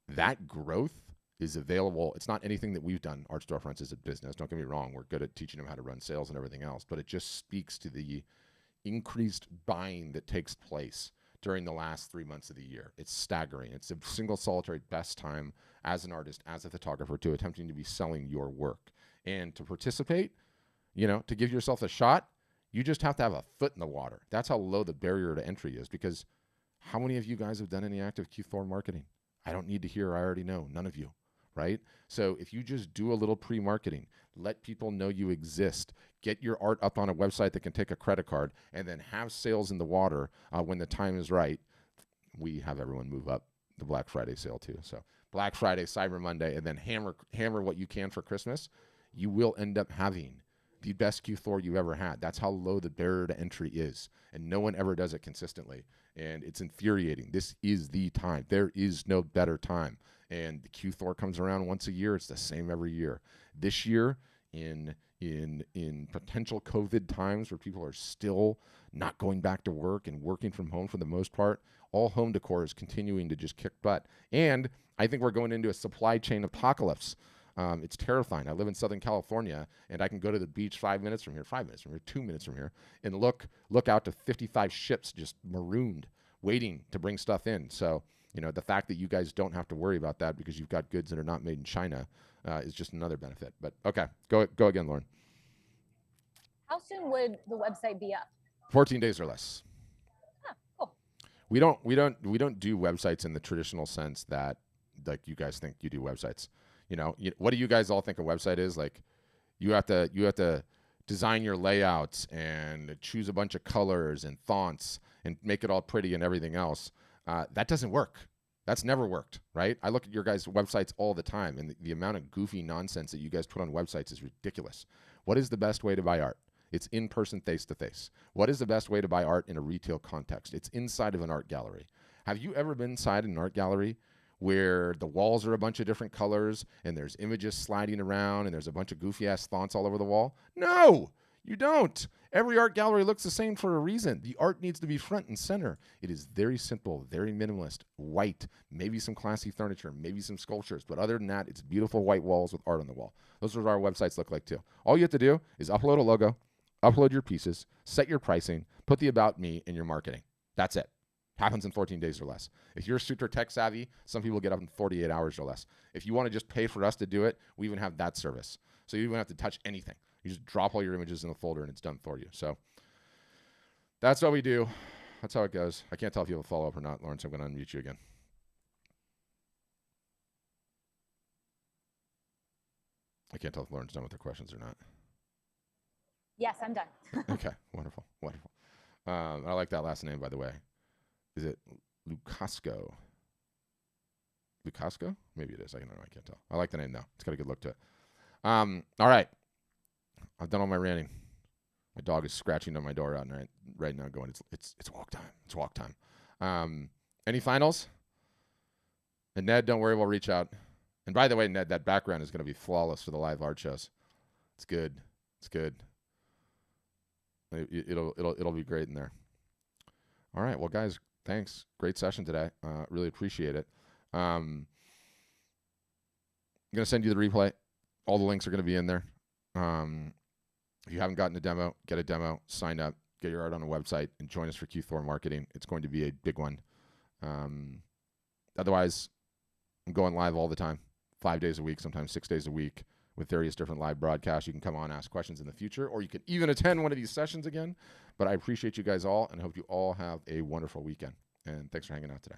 that growth is available. It's not anything that we've done. Art Storefronts is a business. Don't get me wrong. We're good at teaching them how to run sales and everything else, but it just speaks to the increased buying that takes place during the last 3 months of the year. It's staggering. It's a single solitary best time as an artist, as a photographer, to attempting to be selling your work. And to participate, you know, to give yourself a shot, you just have to have a foot in the water. That's how low the barrier to entry is, because how many of you guys have done any active Q4 marketing? I don't need to hear. I already know. None of you. Right? So if you just do a little pre-marketing, let people know you exist, get your art up on a website that can take a credit card, and then have sales in the water when the time is right, we have everyone move up the Black Friday sale too. So Black Friday, Cyber Monday, and then hammer what you can for Christmas, you will end up having the best Q4 you've ever had. That's how low the barrier to entry is, and no one ever does it consistently. And it's infuriating. This is the time. There is no better time. And the Q4 comes around once a year. It's the same every year. This year, in potential COVID times where people are still not going back to work and working from home for the most part, all home decor is continuing to just kick butt. And I think we're going into a supply chain apocalypse. It's terrifying. I live in Southern California, and I can go to the beach 5 minutes from here, 5 minutes from here, 2 minutes from here, and look out to 55 ships just marooned, waiting to bring stuff in. So, You know, the fact that you guys don't have to worry about that because you've got goods that are not made in China is just another benefit. But okay, go again, Lauren. How soon would the website be up? 14 days or less. Ah, cool. We don't do websites in the traditional sense that like you guys think you do websites. You know, what do you guys all think a website is? Like you have to design your layouts and choose a bunch of colors and fonts and make it all pretty and everything else. That doesn't work. That's never worked, right? I look at your guys' websites all the time, and the amount of goofy nonsense that you guys put on websites is ridiculous. What is the best way to buy art? It's in person, face to face. What is the best way to buy art in a retail context? It's inside of an art gallery. Have you ever been inside an art gallery where the walls are a bunch of different colors and there's images sliding around and there's a bunch of goofy ass fonts all over the wall? No, you don't. Every art gallery looks the same for a reason. The art needs to be front and center. It is very simple, very minimalist, white, maybe some classy furniture, maybe some sculptures. But other than that, it's beautiful white walls with art on the wall. Those are what our websites look like too. All you have to do is upload a logo, upload your pieces, set your pricing, put the about me in your marketing. That's it. Happens in 14 days or less. If you're super tech savvy, some people get up in 48 hours or less. If you want to just pay for us to do it, we even have that service. So you don't have to touch anything. You just drop all your images in the folder and it's done for you. So that's what we do. That's how it goes. I can't tell if you have a follow-up or not, Lawrence. I'm going to unmute you again. I can't tell if Lauren's done with her questions or not. Yes, I'm done. Okay, wonderful, wonderful. I like that last name, by the way. Is it Lucasco? Lucasco? Maybe it is. I don't know. I can't tell. I like the name though. It's got a good look to it. All right. I've done all my ranting. My dog is scratching on my door out right now, going, it's walk time. It's walk time. Any finals? And Ned, don't worry, we'll reach out. And by the way, Ned, that background is going to be flawless for the live art shows. It's good. It's good. It'll be great in there. All right. Well, guys, thanks. Great session today. Really appreciate it. I'm going to send you the replay. All the links are going to be in there. If you haven't gotten a demo, get a demo, sign up, get your art on a website, and join us for Q4 marketing. It's going to be a big one. Otherwise, I'm going live all the time, 5 days a week, sometimes 6 days a week, with various different live broadcasts. You can come on, ask questions in the future, or you can even attend one of these sessions again. But I appreciate you guys all, and hope you all have a wonderful weekend. And thanks for hanging out today.